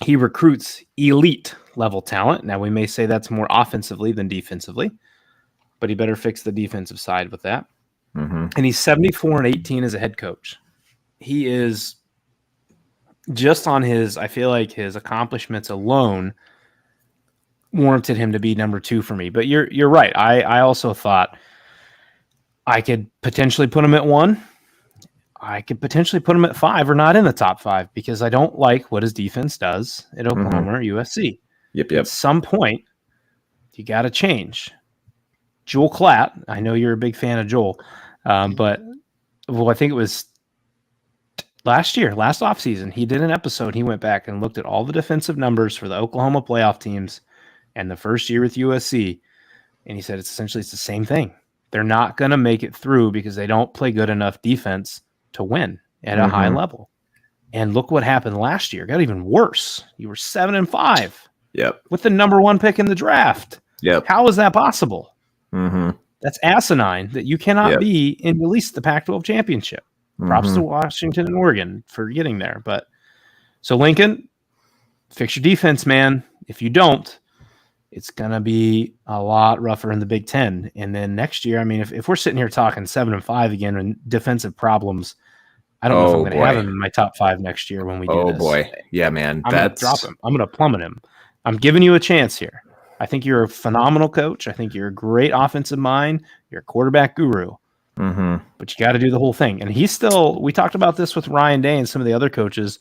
He recruits elite level talent. Now, we may say that's more offensively than defensively, but he better fix the defensive side with that. Mm-hmm. And he's 74-18 as a head coach. He is just on I feel like his accomplishments alone warranted him to be number 2 for me. But you're right. I also thought I could potentially put him at 1. I could potentially put him at 5 or not in the top 5 because I don't like what his defense does at Oklahoma or USC. Yep. At some point, you got to change. Joel Klatt, I know you're a big fan of Joel, but I think it was last offseason, he did an episode. He went back and looked at all the defensive numbers for the Oklahoma playoff teams and the first year with USC, and he said it's the same thing. They're not going to make it through because they don't play good enough defense to win at a high level. And look what happened last year. It got even worse. You were 7-5. Yep. With the number 1 pick in the draft. Yep. How is that possible? Mm-hmm. That's asinine that you cannot be in at least the Pac-12 championship. Props to Washington and Oregon for getting there. But so Lincoln, fix your defense, man. If you don't, it's going to be a lot rougher in the Big Ten. And then next year, I mean, if we're sitting here talking 7-5 again and defensive problems, I don't know if I'm going to have him in my top 5 next year when we do this. Oh, boy. Yeah, man. I'm going to drop him. I'm going to plummet him. I'm giving you a chance here. I think you're a phenomenal coach. I think you're a great offensive mind. You're a quarterback guru. Mm-hmm. But you got to do the whole thing. And he's still – we talked about this with Ryan Day and some of the other coaches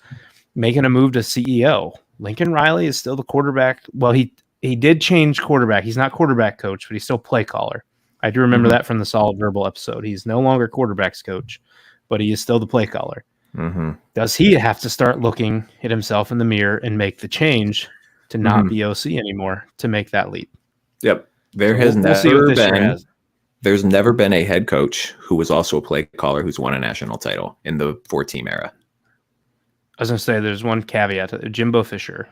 making a move to CEO. Lincoln Riley is still the quarterback. Well, he did change quarterback. He's not quarterback coach, but he's still play caller. I do remember that from the Solid Verbal episode. He's no longer quarterback's coach, but he is still the play caller. Mm-hmm. Does he have to start looking at himself in the mirror and make the change to not be OC anymore to make that leap? Yep. There's never been a head coach who was also a play caller who's won a national title in the 4-team era. I was going to say there's one caveat. Jimbo Fisher.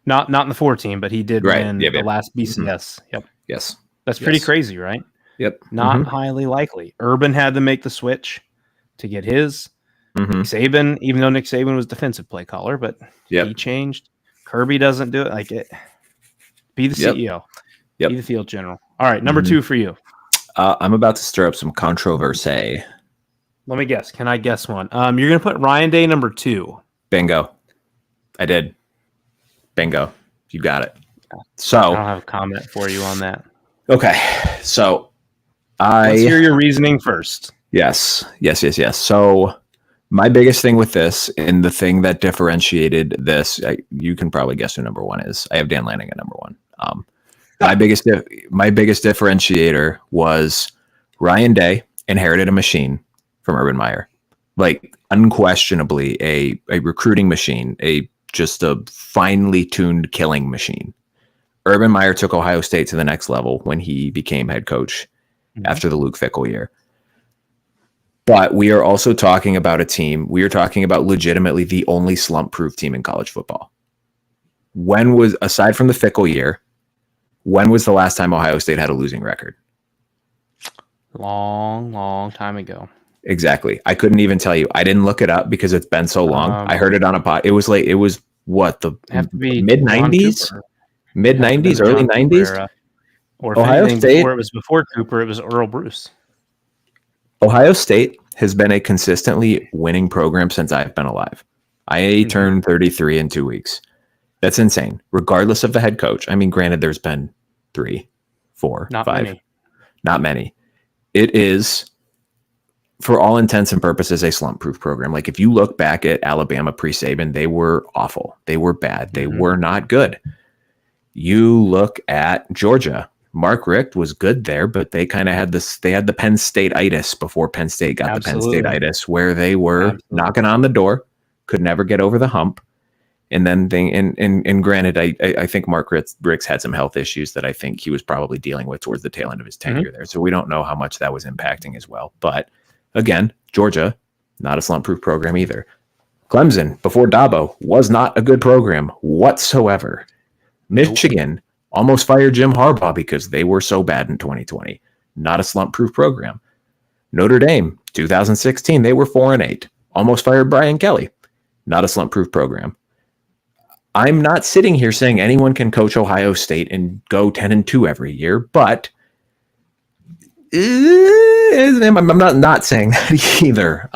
Not in the 4-team, but he did win the last BCS. Yep. Yes. That's pretty crazy, right? Yep. Not highly likely. Urban had to make the switch to get his. Nick Saban, even though Nick Saban was defensive play caller, but he changed. Kirby doesn't do it. Be the CEO. Be the field general. All right, number 2 for you. I'm about to stir up some controversy. Let me guess. Can I guess one? You're going to put Ryan Day number 2. Bingo. I did. Bingo. You got it. So I don't have a comment for you on that. Okay. So let's hear your reasoning first. Yes. So my biggest thing with this, and the thing that differentiated this, you can probably guess who number 1 is. I have Dan Lanning at number 1. My biggest differentiator was Ryan Day inherited a machine from Urban Meyer, like unquestionably a recruiting machine, just a finely tuned killing machine. Urban Meyer took Ohio State to the next level when he became head coach after the Luke Fickell year. But we are also talking about a team. We are talking about legitimately the only slump-proof team in college football. Aside from the Fickell year, when was the last time Ohio State had a losing record? Long time ago. Exactly. I couldn't even tell you. I didn't look it up because it's been so long. I heard it on a pod. It was what, the mid-90s? Mid-90s, early 90s? Or Ohio State. It was before Cooper, it was Earl Bruce. Ohio State has been a consistently winning program since I've been alive. I turned 33 in 2 weeks. That's insane. Regardless of the head coach. I mean, granted, there's been 3, 4, Not 5. Many. Not many. It is, for all intents and purposes, a slump-proof program. Like, if you look back at Alabama pre-Saban, they were awful. They were bad. They were not good. You look at Georgia. Mark Richt was good there, but they kind of had they had the Penn State-itis before Penn State got the Penn State-itis, where they were knocking on the door, could never get over the hump. And then granted, I think Mark Richt had some health issues that I think he was probably dealing with towards the tail end of his tenure there. So we don't know how much that was impacting as well. But again, Georgia, not a slump-proof program either. Clemson, before Dabo, was not a good program whatsoever. Michigan almost fired Jim Harbaugh because they were so bad in 2020. Not a slump-proof program. Notre Dame, 2016, they were 4-8. Almost fired Brian Kelly. Not a slump-proof program. I'm not sitting here saying anyone can coach Ohio State and go 10-2 every year, but I'm not saying that either.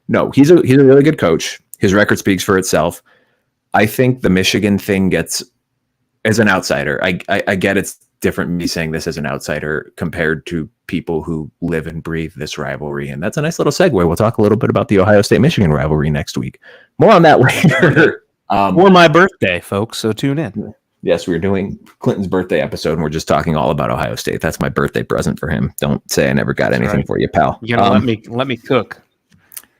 No, he's a really good coach. His record speaks for itself. I think the Michigan thing gets, as an outsider, I get it's different me saying this as an outsider compared to people who live and breathe this rivalry. And that's a nice little segue. We'll talk a little bit about the Ohio State-Michigan rivalry next week. More on that later. For my birthday, folks, so tune in. Yes, we're doing Clinton's birthday episode, and we're just talking all about Ohio State. That's my birthday present for him. Don't say I never got anything for you, pal. You're gonna let me cook.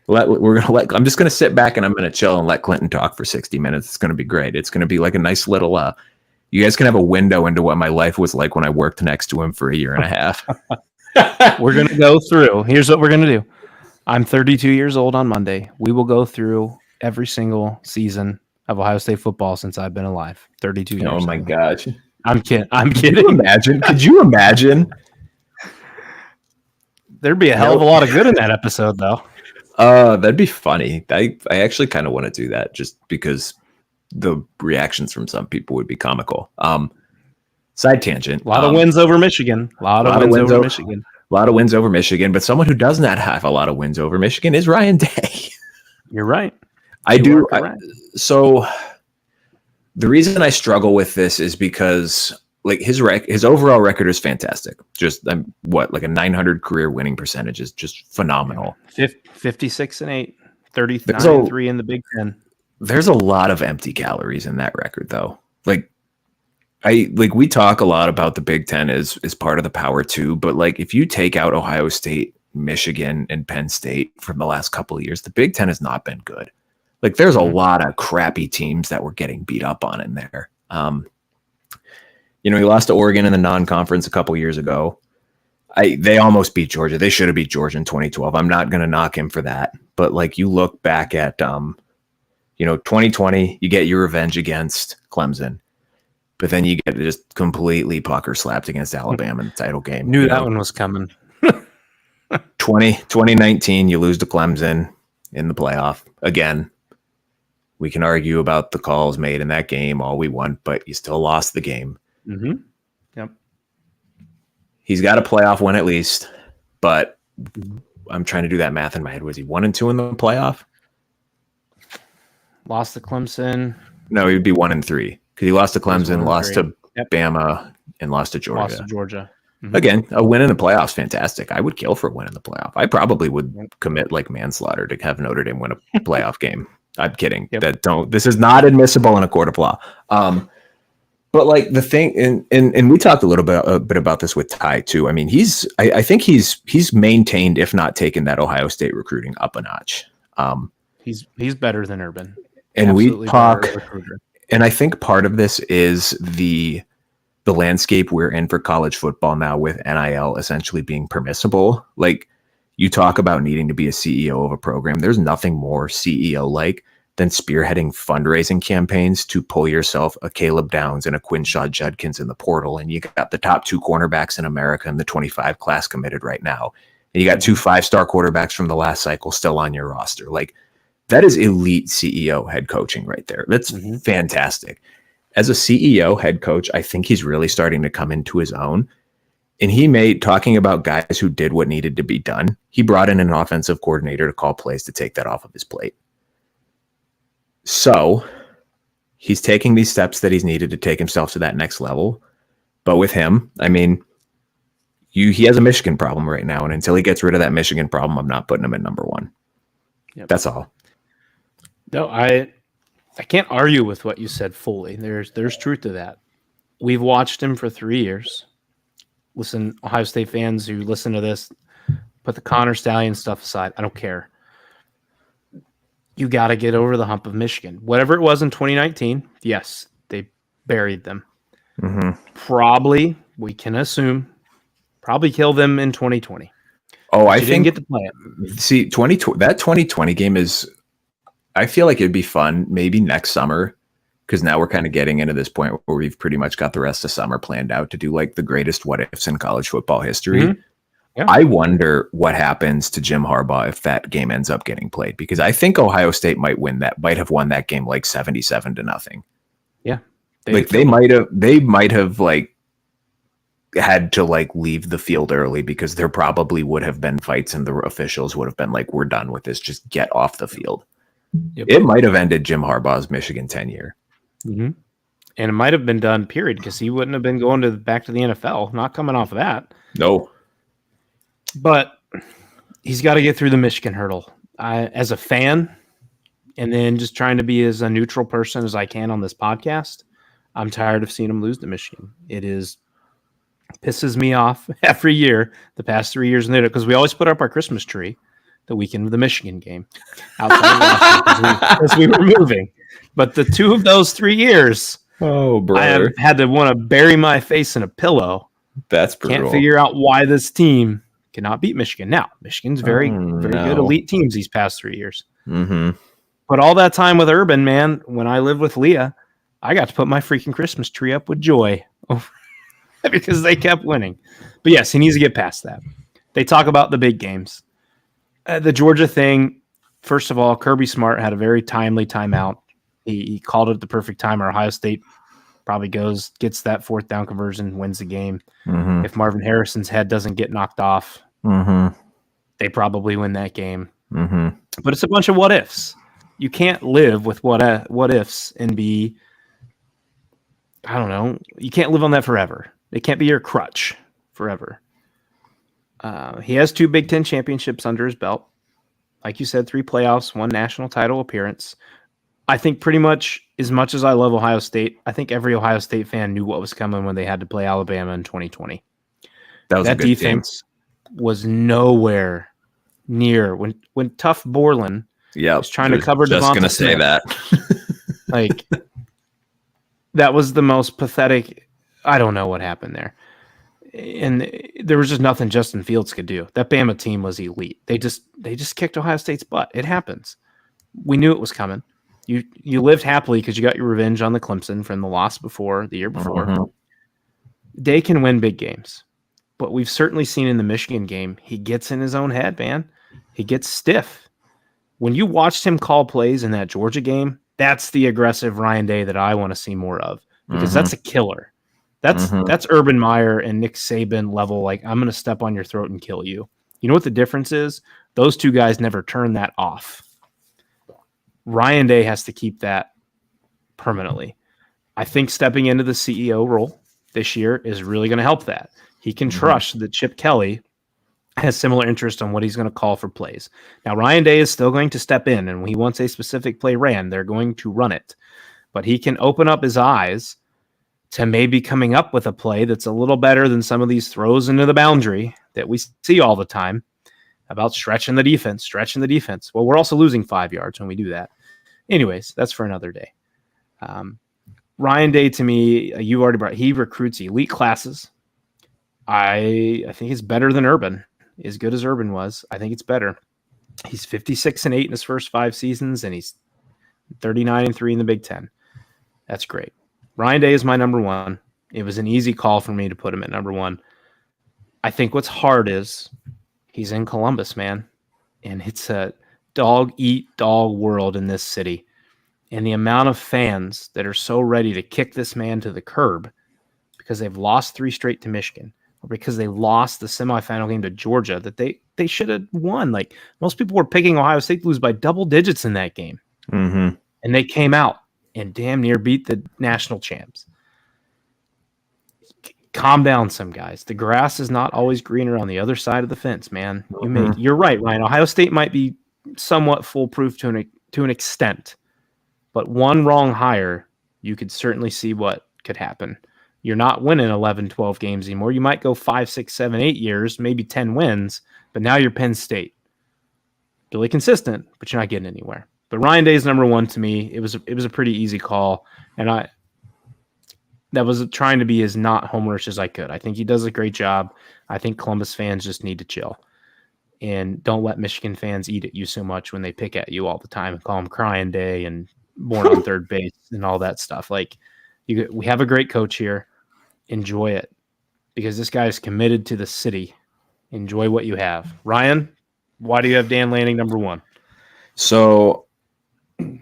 I'm just gonna sit back and I'm gonna chill and let Clinton talk for 60 minutes. It's gonna be great. It's gonna be like a nice little. You guys can have a window into what my life was like when I worked next to him for a year and a half. We're gonna go through. Here's what we're gonna do. I'm 32 years old on Monday. We will go through every single season of Ohio State football since I've been alive. 32 years. Oh my gosh. I'm kidding. Could you imagine? There'd be a hell of a lot of good in that episode, though. That'd be funny. I actually kind of want to do that just because the reactions from some people would be comical. Side tangent. A lot of wins over Michigan. A lot of wins over Michigan. A lot of wins over Michigan, but someone who does not have a lot of wins over Michigan is Ryan Day. You're right. So the reason I struggle with this is because like his overall record is fantastic. Just like a 900 career winning percentage is just phenomenal. 56-8, 39-3 in the Big Ten. There's a lot of empty calories in that record, though. We talk a lot about the Big Ten as part of the Power Two, but like if you take out Ohio State, Michigan, and Penn State from the last couple of years, the Big Ten has not been good. Like there's a lot of crappy teams that were getting beat up on in there. He lost to Oregon in the non-conference a couple years ago. They almost beat Georgia. They should have beat Georgia in 2012. I'm not going to knock him for that. But like you look back at, 2020, you get your revenge against Clemson, but then you get just completely pucker slapped against Alabama in the title game. Knew that one was coming. 2019, you lose to Clemson in the playoff again. We can argue about the calls made in that game all we want, but you still lost the game. Mm-hmm. Yep. He's got a playoff win at least, but I'm trying to do that math in my head. Was he 1-2 in the playoff? Lost to Clemson. No, he'd be 1-3 because he lost to Clemson, lost to Bama, and lost to Georgia. Lost to Georgia. Mm-hmm. Again, a win in the playoffs, fantastic. I would kill for a win in the playoff. I probably would commit like manslaughter to have Notre Dame win a playoff game. I'm kidding. Yep. This is not admissible in a court of law. But like the thing, and we talked a little bit about this with Ty too. I mean, I think he's maintained, if not taken, that Ohio State recruiting up a notch. He's better than Urban. And absolutely we talk, and I think part of this is the landscape we're in for college football now with NIL essentially being permissible. Like you talk about needing to be a CEO of a program. There's nothing more CEO-like than spearheading fundraising campaigns to pull yourself a Caleb Downs and a Quinshaw Judkins in the portal. And you got the top 2 cornerbacks in America in the 25 class committed right now. And you got 2 5-star quarterbacks from the last cycle still on your roster. Like that is elite CEO head coaching right there. That's fantastic. As a CEO head coach, I think he's really starting to come into his own. And talking about guys who did what needed to be done, he brought in an offensive coordinator to call plays to take that off of his plate. So he's taking these steps that he's needed to take himself to that next level. But with him, I mean, he has a Michigan problem right now. And until he gets rid of that Michigan problem, I'm not putting him at number 1. Yep. That's all. No, I can't argue with what you said fully. There's truth to that. We've watched him for 3 years. Listen, Ohio State fans who listen to this, put the Connor Stallion stuff aside. I don't care. You got to get over the hump of Michigan. Whatever it was in 2019, yes, they buried them. Mm-hmm. Probably, we can assume, kill them in 2020. Oh, I think didn't get to play it. See, that 2020 game is. I feel like it'd be fun maybe next summer because now we're kind of getting into this point where we've pretty much got the rest of summer planned out to do like the greatest what ifs in college football history. Mm-hmm. Yeah. I wonder what happens to Jim Harbaugh if that game ends up getting played, because I think Ohio State might have won that game like 77-0. Yeah. They might have like had to like leave the field early, because there probably would have been fights and the officials would have been like, we're done with this. Just get off the field. Yep. It might have ended Jim Harbaugh's Michigan tenure. Mm-hmm. And it might have been done, period, because he wouldn't have been going back to the NFL, not coming off of that. No. But he's got to get through the Michigan hurdle. As a fan, and then just trying to be as a neutral person as I can on this podcast, I'm tired of seeing him lose to Michigan. Pisses me off every year, the past 3 years, because we always put up our Christmas tree the weekend of the Michigan game outside because we were moving. But the 2 of those 3 years, I have had to want to bury my face in a pillow. That's brutal. Can't figure out why this team cannot beat Michigan. Now, Michigan's very good elite teams these past 3 years. Mm-hmm. But all that time with Urban, man, when I lived with Leah, I got to put my freaking Christmas tree up with joy because they kept winning. But yes, he needs to get past that. They talk about the big games. The Georgia thing, first of all, Kirby Smart had a very timely timeout. He called it the perfect time. Ohio State probably gets that 4th down conversion, wins the game. Mm-hmm. If Marvin Harrison's head doesn't get knocked off, they probably win that game. Mm-hmm. But it's a bunch of what ifs. You can't live with what ifs and be, I don't know, you can't live on that forever. It can't be your crutch forever. He has 2 Big Ten championships under his belt. Like you said, 3 playoffs, 1 national title appearance. I think pretty much as I love Ohio State, I think every Ohio State fan knew what was coming when they had to play Alabama in 2020. That defense was nowhere near when Tough Borland was trying to cover Devonta Smith. Just going to say that. Like, that was the most pathetic. I don't know what happened there. And there was just nothing Justin Fields could do. That Bama team was elite. They just kicked Ohio State's butt. It happens. We knew it was coming. You lived happily because you got your revenge on the Clemson from the loss the year before. Mm-hmm. They can win big games. But we've certainly seen in the Michigan game, he gets in his own head, man. He gets stiff. When you watched him call plays in that Georgia game, that's the aggressive Ryan Day that I want to see more of, because that's a killer. That's Urban Meyer and Nick Saban level. Like, I'm going to step on your throat and kill you. You know what the difference is? Those 2 guys never turn that off. Ryan Day has to keep that permanently. I think stepping into the CEO role this year is really going to help that. He can trust that Chip Kelly has similar interest on what he's going to call for plays. Now, Ryan Day is still going to step in, and when he wants a specific play ran, they're going to run it. But he can open up his eyes to maybe coming up with a play that's a little better than some of these throws into the boundary that we see all the time about stretching the defense. Well, we're also losing 5 yards when we do that. Anyways, that's for another day. Ryan Day, to me, you already brought, he recruits elite classes. I think it's better than Urban. As good as Urban was, I think it's better. He's 56-8 in his first 5 seasons, and he's 39-3 in the Big Ten. That's great. Ryan Day is my number 1. It was an easy call for me to put him at number 1. I think what's hard is he's in Columbus, man, and it's a dog-eat-dog world in this city. And the amount of fans that are so ready to kick this man to the curb because they've lost 3 straight to Michigan, or because they lost the semifinal game to Georgia that they should have won. Like, most people were picking Ohio State to lose by double digits in that game. Mm-hmm. And they came out and damn near beat the national champs. Calm down, some guys. The grass is not always greener on the other side of the fence, man. You're right, Ryan. Ohio State might be somewhat foolproof to an extent, but one wrong hire, you could certainly see what could happen. You're not winning 11, 12 games anymore. You might go 5, 6, 7, 8 years, maybe 10 wins, but now you're Penn State. Really consistent, but you're not getting anywhere. But Ryan Day is number 1 to me. It was a pretty easy call, and that was trying to be as not homerish as I could. I think he does a great job. I think Columbus fans just need to chill. And don't let Michigan fans eat at you so much when they pick at you all the time and call them Crying Day and born on third base and all that stuff. Like, we have a great coach here. Enjoy it, because this guy is committed to the city. Enjoy what you have. Ryan, why do you have Dan Lanning number 1? So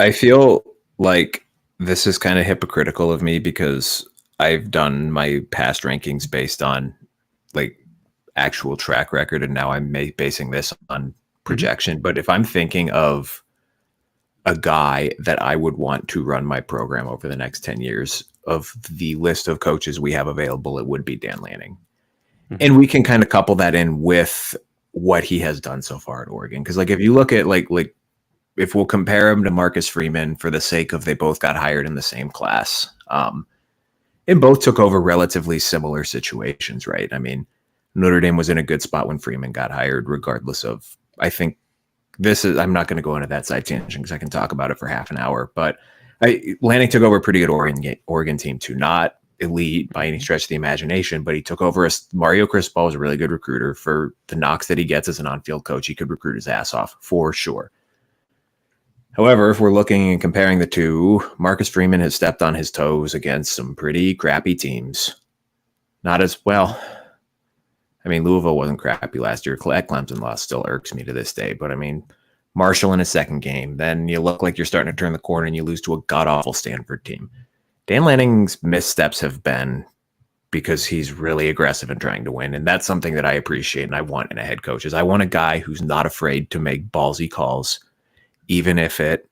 I feel like this is kind of hypocritical of me, because I've done my past rankings based on like actual track record, and now I'm basing this on projection. But if I'm thinking of a guy that I would want to run my program over the next 10 years, of the list of coaches we have available, it would be Dan Lanning. And we can kind of couple that in with what he has done so far at Oregon. Because like if you look at like if we'll compare him to Marcus Freeman for the sake of they both got hired in the same class, and both took over relatively similar situations, right? I mean, Notre Dame was in a good spot when Freeman got hired, regardless of, I think I'm not going to go into that side tangent because I can talk about it for half an hour, but Lanning took over a pretty good Oregon team too. Not elite by any stretch of the imagination, but he took over. Mario Cristobal was a really good recruiter. For the knocks that he gets as an on-field coach, he could recruit his ass off for sure. However, if we're looking and comparing the two, Marcus Freeman has stepped on his toes against some pretty crappy teams. Not as well. I mean, Louisville wasn't crappy last year. Clemson loss still irks me to this day. But I mean, Marshall in his second game. Then you look like you're starting to turn the corner and you lose to a god-awful Stanford team. Dan Lanning's missteps have been because he's really aggressive in trying to win. And that's something that I appreciate and I want in a head coach. Is I want a guy who's not afraid to make ballsy calls, even if it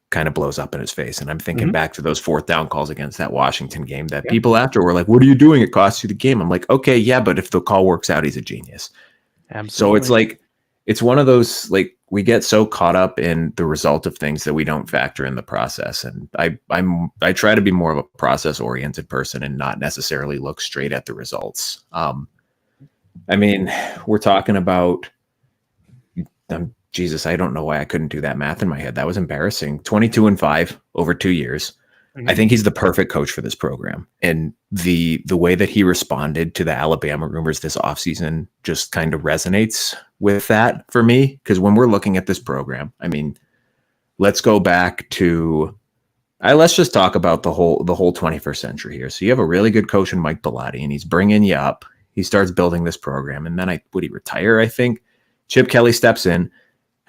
kind of blows up in his face. And I'm thinking back to those 4th down calls against that Washington game that people after were like, what are you doing? It costs you the game. I'm like, okay, yeah, but if the call works out, he's a genius. Absolutely. So it's like, it's one of those, like, we get so caught up in the result of things that we don't factor in the process. And I try to be more of a process oriented person and not necessarily look straight at the results. I mean, we're talking about, Jesus, I don't know why I couldn't do that math in my head. That was embarrassing. 22-5 over 2 years. I think he's the perfect coach for this program. And the way that he responded to the Alabama rumors this offseason just kind of resonates with that for me. Because when we're looking at this program, I mean, let's go back to, let's just talk about the whole 21st century here. So you have a really good coach in Mike Bellotti, and he's bringing you up. He starts building this program. And then would he retire, I think? Chip Kelly steps in,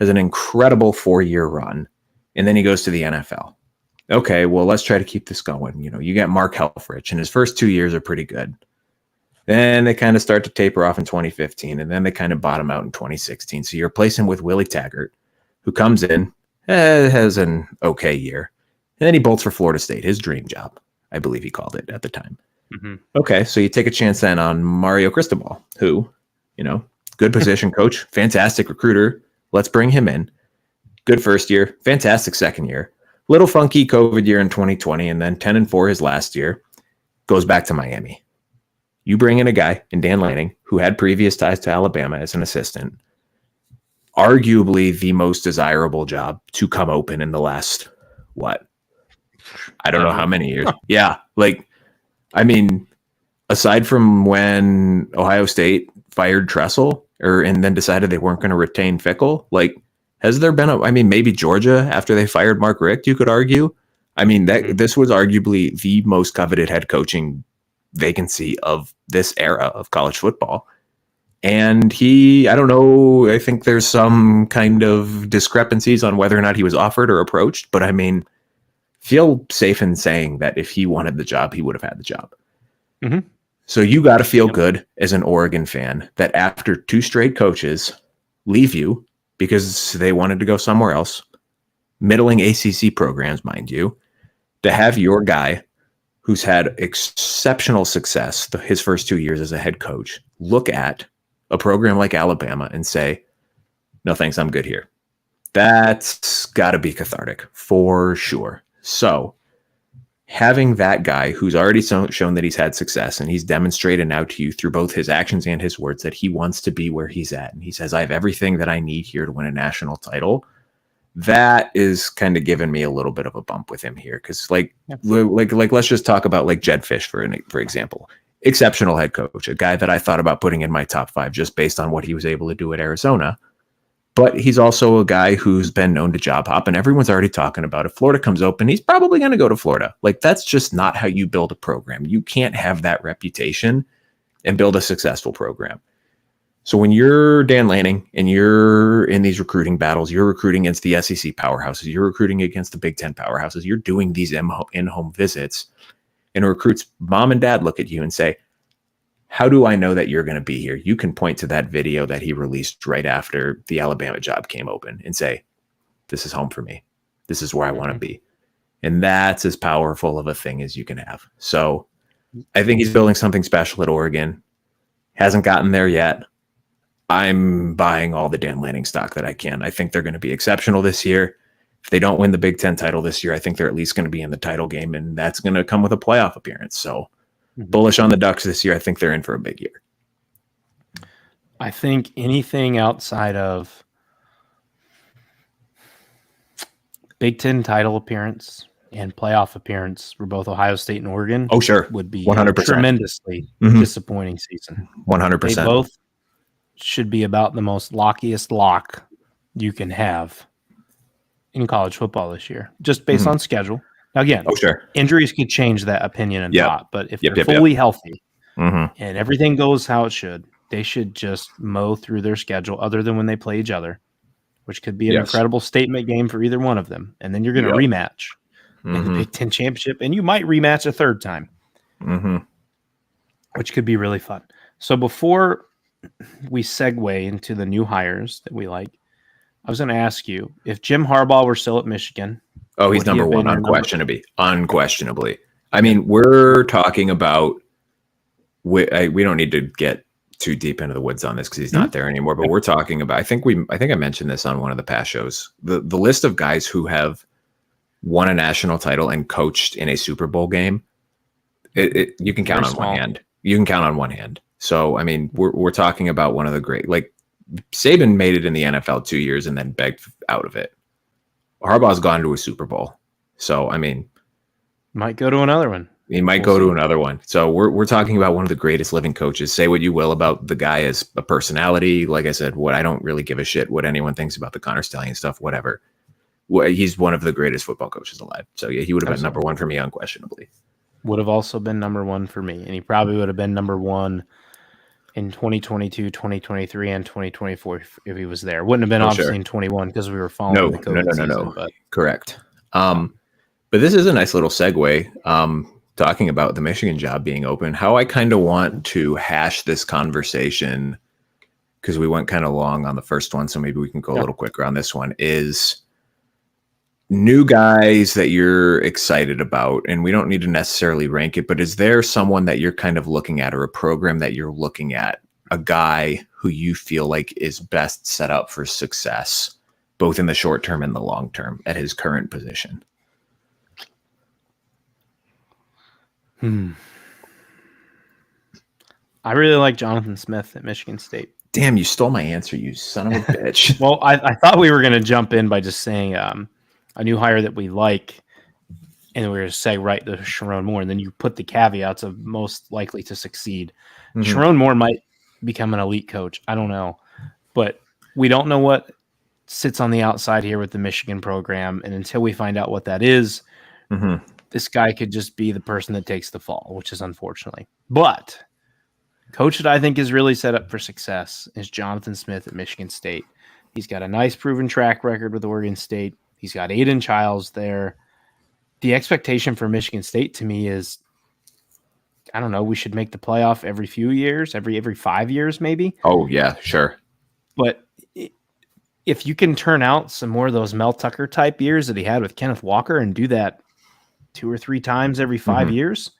has an incredible 4-year run, and then he goes to the NFL. Okay, well, let's try to keep this going. You know, you got Mark Helfrich, and his first 2 years are pretty good. Then they kind of start to taper off in 2015, and then they kind of bottom out in 2016. So you replace him with Willie Taggart, who comes in, has an okay year, and then he bolts for Florida State, his dream job, I believe he called it at the time. Okay, so you take a chance then on Mario Cristobal, who, you know, good position coach, fantastic recruiter. Let's bring him in. Good first year, fantastic second year. Little funky COVID year in 2020, and then 10-4 his last year. Goes back to Miami. You bring in a guy in Dan Lanning who had previous ties to Alabama as an assistant. Arguably the most desirable job to come open in the last, I don't know how many years. Yeah, like, I mean, aside from when Ohio State fired Tressel, and then decided they weren't going to retain Fickle, like, has there been maybe Georgia after they fired Mark Richt, you could argue. I mean, this was arguably the most coveted head coaching vacancy of this era of college football. And I don't know, I think there's some kind of discrepancies on whether or not he was offered or approached, but I mean, feel safe in saying that if he wanted the job, he would have had the job. So you got to feel good as an Oregon fan that after 2 straight coaches leave you because they wanted to go somewhere else, middling ACC programs, mind you, to have your guy who's had exceptional success his first 2 years as a head coach look at a program like Alabama and say, no, thanks, I'm good here. That's got to be cathartic for sure. So having that guy who's already shown that he's had success and he's demonstrated now to you through both his actions and his words that he wants to be where he's at. And he says, I have everything that I need here to win a national title. That is kind of giving me a little bit of a bump with him here. Cause like, let's just talk about like Jed Fish for example, exceptional head coach, a guy that I thought about putting in my top 5 just based on what he was able to do at Arizona. But he's also a guy who's been known to job hop, and everyone's already talking about if Florida comes open, he's probably going to go to Florida. Like, that's just not how you build a program. You can't have that reputation and build a successful program. So when you're Dan Lanning and you're in these recruiting battles, you're recruiting against the SEC powerhouses, you're recruiting against the Big Ten powerhouses, you're doing these in-home visits, and a recruit's mom and dad look at you and say, how do I know that you're going to be here? You can point to that video that he released right after the Alabama job came open and say, this is home for me. This is where I want to be. And that's as powerful of a thing as you can have. So I think he's building something special at Oregon. Hasn't gotten there yet. I'm buying all the Dan Lanning stock that I can. I think they're going to be exceptional this year. If they don't win the Big Ten title this year, I think they're at least going to be in the title game, and that's going to come with a playoff appearance. So bullish on the Ducks this year. I think they're in for a big year. I think anything outside of Big Ten title appearance and playoff appearance for both Ohio State and Oregon, would be 100%. Tremendously disappointing season. 100%. They both should be about the most lockiest lock you can have in college football this year, just based on schedule. Now, again, injuries could change that opinion and thought, but if they're fully healthy and everything goes how it should, they should just mow through their schedule other than when they play each other, which could be an incredible statement game for either one of them. And then you're going to rematch in the Big Ten championship, and you might rematch a third time, which could be really fun. So before we segue into the new hires that we like, I was going to ask you, if Jim Harbaugh were still at Michigan. Oh, he's number one, unquestionably. I mean, we're talking about, we don't need to get too deep into the woods on this because he's not there anymore, but we're talking about, I think I mentioned this on one of the past shows, the list of guys who have won a national title and coached in a Super Bowl game. You can count on one hand. You can count on one hand. So, I mean, we're talking about one of the great, like, Saban made it in the NFL 2 years and then begged out of it. Harbaugh's gone to a Super Bowl. So, I mean, might go to another one. He might go to another one. So we're talking about one of the greatest living coaches. Say what you will about the guy as a personality. Like I said, I don't really give a shit what anyone thinks about the Connor Stallion stuff, whatever. He's one of the greatest football coaches alive. So yeah, he would have been number one for me, unquestionably. Would have also been number one for me. And he probably would have been number one in 2022, 2023, and 2024 if he was there. Wouldn't have been obviously in 21 because we were following the COVID season. But. Correct. But this is a nice little segue. Talking about the Michigan job being open, how I kind of want to hash this conversation, because we went kind of long on the first one, so maybe we can go a little quicker on this one, is new guys that you're excited about, and we don't need to necessarily rank it, but is there someone that you're kind of looking at, or a program that you're looking at, a guy who you feel like is best set up for success, both in the short term and the long term at his current position? I really like Jonathan Smith at Michigan State. Damn, you stole my answer, you son of a bitch. Well, I thought we were going to jump in by just saying a new hire that we like, and we were going to say right to Sharon Moore, and then you put the caveats of most likely to succeed. Sharon Moore might become an elite coach. I don't know. But we don't know what sits on the outside here with the Michigan program, and until we find out what that is, this guy could just be the person that takes the fall, which is unfortunately. But coach that I think is really set up for success is Jonathan Smith at Michigan State. He's got a nice proven track record with Oregon State. He's got Aiden Childs there. The expectation for Michigan State to me is, I don't know, we should make the playoff every few years, every 5 years maybe. Oh, yeah, sure. But if you can turn out some more of those Mel Tucker type years that he had with Kenneth Walker and do that 2 or 3 times every 5 years,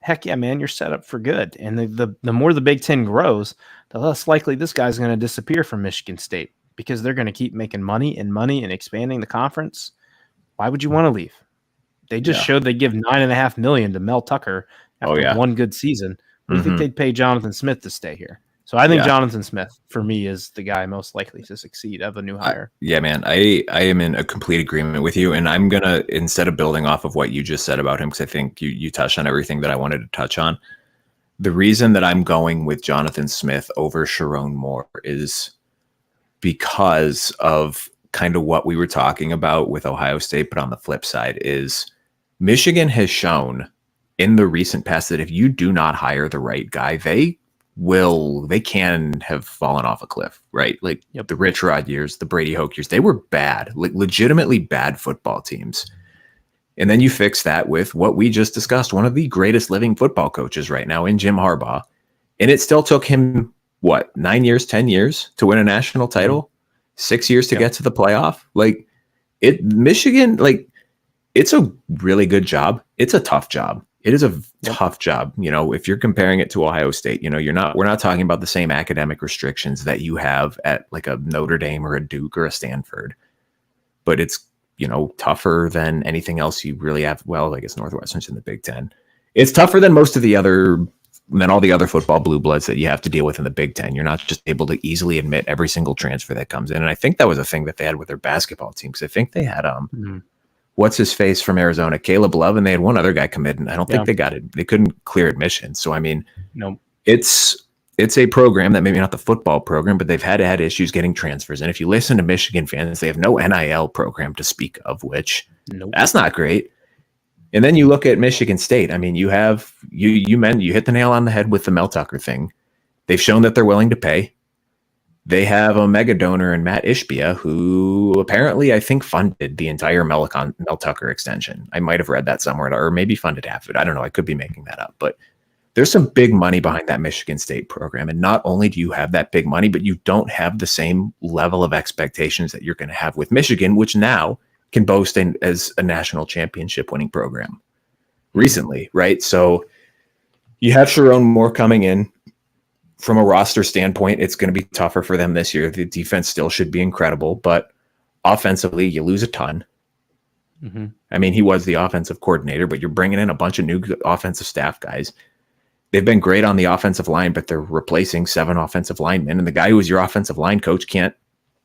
heck yeah, man, you're set up for good. And the more the Big Ten grows, the less likely this guy's going to disappear from Michigan State, because they're going to keep making money and expanding the conference. Why would you want to leave? They just showed they give $9.5 million to Mel Tucker after one good season. Do you think they'd pay Jonathan Smith to stay here? So I think Jonathan Smith, for me, is the guy most likely to succeed of a new hire. Yeah, man, I am in a complete agreement with you. And I'm going to, instead of building off of what you just said about him, because I think you touched on everything that I wanted to touch on, the reason that I'm going with Jonathan Smith over Sharon Moore is because of kind of what we were talking about with Ohio State, but on the flip side is Michigan has shown in the recent past that if you do not hire the right guy, they can have fallen off a cliff, right? Like the Rich Rod years, the Brady Hoke years, they were bad, like legitimately bad football teams. And then you fix that with what we just discussed, one of the greatest living football coaches right now in Jim Harbaugh. And it still took him, 9 years, 10 years to win a national title, 6 years to get to the playoff. Like Michigan, like it's a really good job. It's a tough job. It is a tough job. If you're comparing it to Ohio State, we're not talking about the same academic restrictions that you have at like a Notre Dame or a Duke or a Stanford, but it's, tougher than anything else you really have. Well, I guess Northwestern's in the Big Ten. It's tougher than all the other football blue bloods that you have to deal with in the Big Ten. You're not just able to easily admit every single transfer that comes in. And I think that was a thing that they had with their basketball team. Cause I think they had, what's his face from Arizona, Caleb Love, and they had one other guy come in. And I don't think they got it. They couldn't clear admission. So, I mean, it's a program that maybe not the football program, but they've had issues getting transfers. And if you listen to Michigan fans, they have no NIL program to speak of, which that's not great. And then you look at Michigan State. I mean, you hit the nail on the head with the Mel Tucker thing. They've shown that they're willing to pay. They have a mega donor in Matt Ishbia, who apparently I think funded the entire Mel Tucker extension. I might have read that somewhere, or maybe funded half of it. I don't know. I could be making that up, but there's some big money behind that Michigan State program. And not only do you have that big money, but you don't have the same level of expectations that you're going to have with Michigan, which now can boast as a national championship winning program recently, right? So you have Sharon Moore coming in. From a roster standpoint, it's going to be tougher for them this year. The defense still should be incredible, but offensively, you lose a ton. Mm-hmm. I mean, he was the offensive coordinator, but you're bringing in a bunch of new offensive staff guys. They've been great on the offensive line, but they're replacing 7 offensive linemen. And the guy who was your offensive line coach can't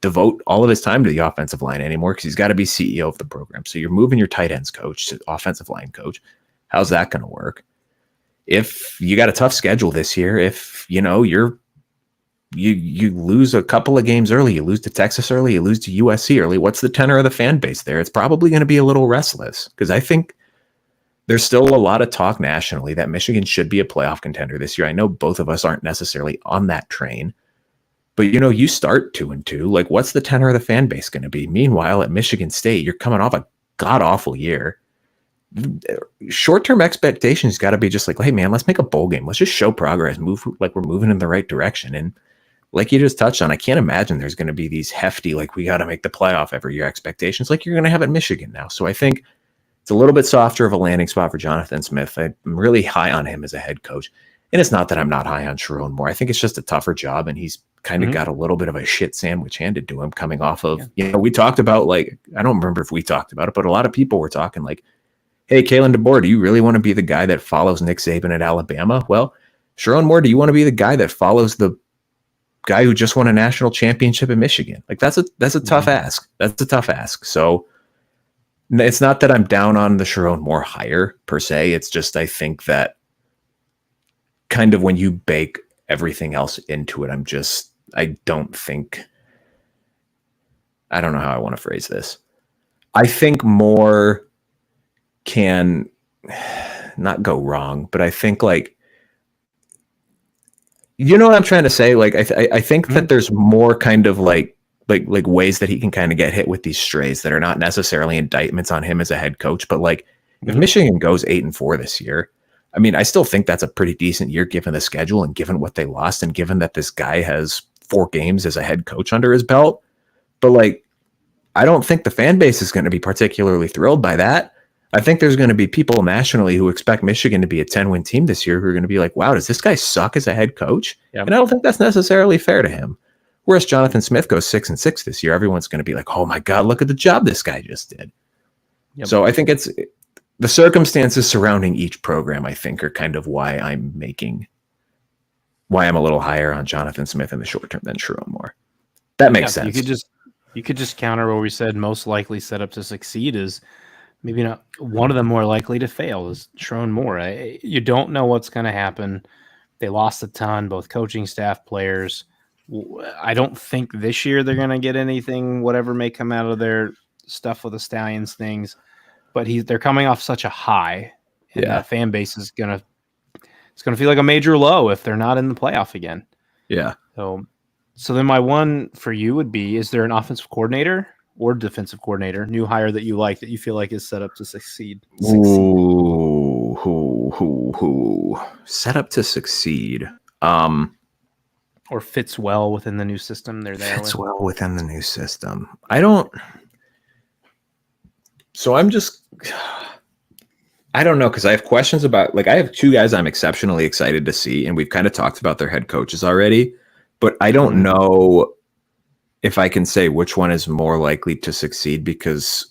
devote all of his time to the offensive line anymore because he's got to be CEO of the program. So you're moving your tight ends coach to offensive line coach. How's that going to work? If you got a tough schedule this year, if you lose a couple of games early, you lose to Texas early, you lose to USC early, what's the tenor of the fan base there? It's probably going to be a little restless because I think there's still a lot of talk nationally that Michigan should be a playoff contender this year. I know both of us aren't necessarily on that train, but you start 2-2. Like, what's the tenor of the fan base going to be? Meanwhile, at Michigan State, you're coming off a god awful year. Short-term expectations got to be just like, hey man, let's make a bowl game. Let's just show progress, move like we're moving in the right direction. And like you just touched on, I can't imagine there's going to be these hefty, like we got to make the playoff every year expectations like you're going to have at Michigan now. So I think it's a little bit softer of a landing spot for Jonathan Smith. I'm really high on him as a head coach. And it's not that I'm not high on Sharon Moore. I think it's just a tougher job, and he's kind of got a little bit of a shit sandwich handed to him coming off of, we talked about, like, I don't remember if we talked about it, but a lot of people were talking like, hey, Kalen DeBoer, do you really want to be the guy that follows Nick Saban at Alabama? Well, Sharon Moore, do you want to be the guy that follows the guy who just won a national championship in Michigan? Like, that's a tough ask. That's a tough ask. So it's not that I'm down on the Sharon Moore hire per se. It's just, I think that kind of when you bake everything else into it, I don't know how I want to phrase this. I think more can not go wrong, but I think, like, you know what I'm trying to say? Like, I think that there's more kind of like ways that he can kind of get hit with these strays that are not necessarily indictments on him as a head coach. But like, if Michigan goes 8-4 this year, I mean, I still think that's a pretty decent year given the schedule and given what they lost and given that this guy has 4 games as a head coach under his belt. But like, I don't think the fan base is going to be particularly thrilled by that. I think there's going to be people nationally who expect Michigan to be a 10-win team this year who are going to be like, wow, does this guy suck as a head coach? Yep. And I don't think that's necessarily fair to him. Whereas Jonathan Smith goes 6-6 this year, everyone's going to be like, oh my God, look at the job this guy just did. Yep. So I think it's the circumstances surrounding each program, I think, are kind of why I'm a little higher on Jonathan Smith in the short term than Sharon Moore. That makes sense. You could just counter where we said most likely set up to succeed is maybe not one of them more likely to fail is Sharon Moore. You don't know what's going to happen. They lost a ton, both coaching staff, players. I don't think this year they're going to get anything, whatever may come out of their stuff with the Stallions things. But they're coming off such a high, and that fan base is gonna feel like a major low if they're not in the playoff again. Yeah. So then my one for you would be: is there an offensive coordinator or defensive coordinator, new hire that you like that you feel like is set up to succeed? Ooh, set up to succeed. Or fits well within the new system they're there. Fits well within the new system. I don't know, because I have questions about, like, I have two guys I'm exceptionally excited to see, and we've kind of talked about their head coaches already, but I don't know if I can say which one is more likely to succeed, because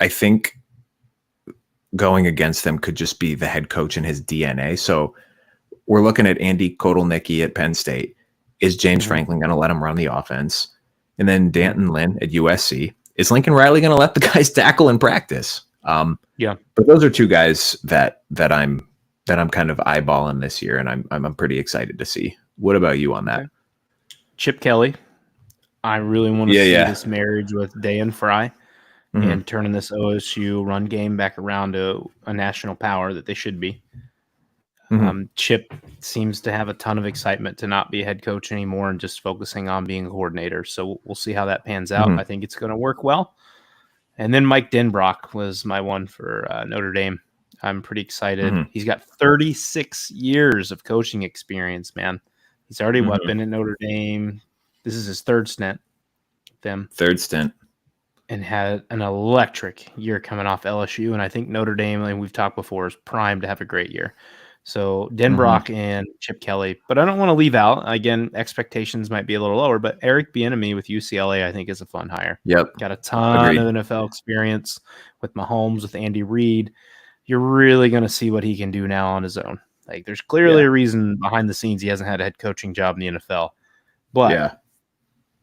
I think going against them could just be the head coach and his DNA. So we're looking at Andy Kotelnicki at Penn State. Is James Franklin going to let him run the offense? And then Danton Lynn at USC. Is Lincoln Riley going to let the guys tackle in practice? Yeah, but those are two guys that I'm kind of eyeballing this year, and I'm pretty excited to see. What about you on that? Okay. Chip Kelly. I really want to see this marriage with Day and Fry and turning this OSU run game back around to a national power that they should be. Chip seems to have a ton of excitement to not be a head coach anymore and just focusing on being a coordinator. So we'll see how that pans out. I think it's going to work well. And then Mike Denbrock was my one for Notre Dame. I'm pretty excited. He's got 36 years of coaching experience, man. He's already been at Notre Dame. This is his third stint. Third stint. And had an electric year coming off LSU. And I think Notre Dame, like we've talked before, is primed to have a great year. So Denbrock and Chip Kelly. But I don't want to leave out, again, expectations might be a little lower, but Eric Bieniemy with UCLA, I think, is a fun hire. Yep. Got a ton of NFL experience with Mahomes, with Andy Reid. You're really going to see what he can do now on his own. Like, there's clearly a reason behind the scenes he hasn't had a head coaching job in the NFL. But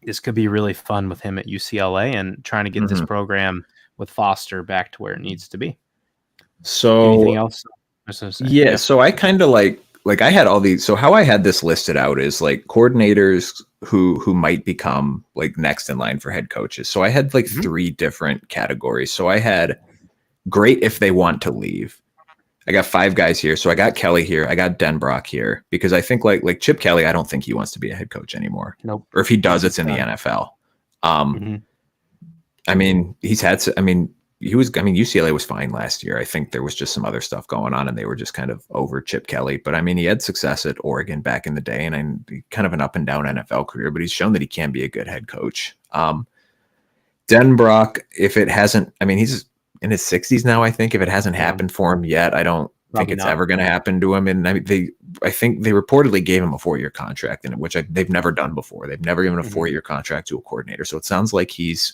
this could be really fun with him at UCLA and trying to get this program with Foster back to where it needs to be. So anything else? Yeah, so I kind of like I had all these. So how I had this listed out is like coordinators who might become like next in line for head coaches. So I had like three different categories. So I had great if they want to leave. I got 5 guys here. So I got Kelly here. I got Denbrock here, because I think like Chip Kelly, I don't think he wants to be a head coach anymore. Nope. Or if he does, it's in the NFL. I mean, UCLA was fine last year. I think there was just some other stuff going on, and they were just kind of over Chip Kelly. But I mean, he had success at Oregon back in the day, and kind of an up and down NFL career, but he's shown that he can be a good head coach. Denbrock, if it hasn't, I mean, he's in his 60s now, I think. If it hasn't happened for him yet, I don't think it's ever going to happen to him. And I think they reportedly gave him a 4-year contract, which they've never done before. They've never given a 4-year contract to a coordinator. So it sounds like he's,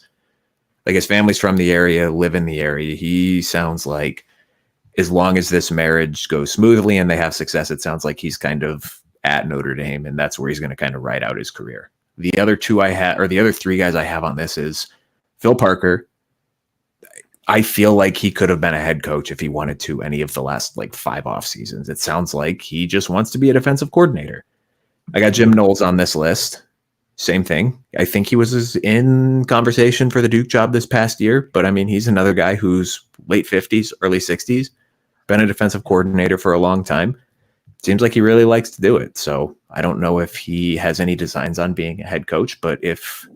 like, his family's from the area, live in the area. He sounds like, as long as this marriage goes smoothly and they have success, it sounds like he's kind of at Notre Dame, and that's where he's going to kind of ride out his career. The other 3 guys I have on this is Phil Parker. I feel like he could have been a head coach if he wanted to any of the last 5 off seasons. It sounds like he just wants to be a defensive coordinator. I got Jim Knowles on this list. Same thing. I think he was in conversation for the Duke job this past year, but I mean, he's another guy who's late 50s, early 60s, been a defensive coordinator for a long time. Seems like he really likes to do it. So I don't know if he has any designs on being a head coach, but if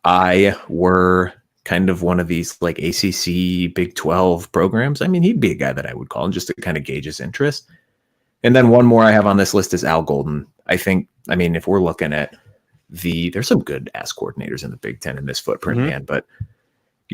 I were kind of one of these ACC Big 12 programs, I mean, he'd be a guy that I would call just to kind of gauge his interest. And then one more I have on this list is Al Golden. If we're looking at there's some good ass coordinators in the Big Ten in this footprint, man. But,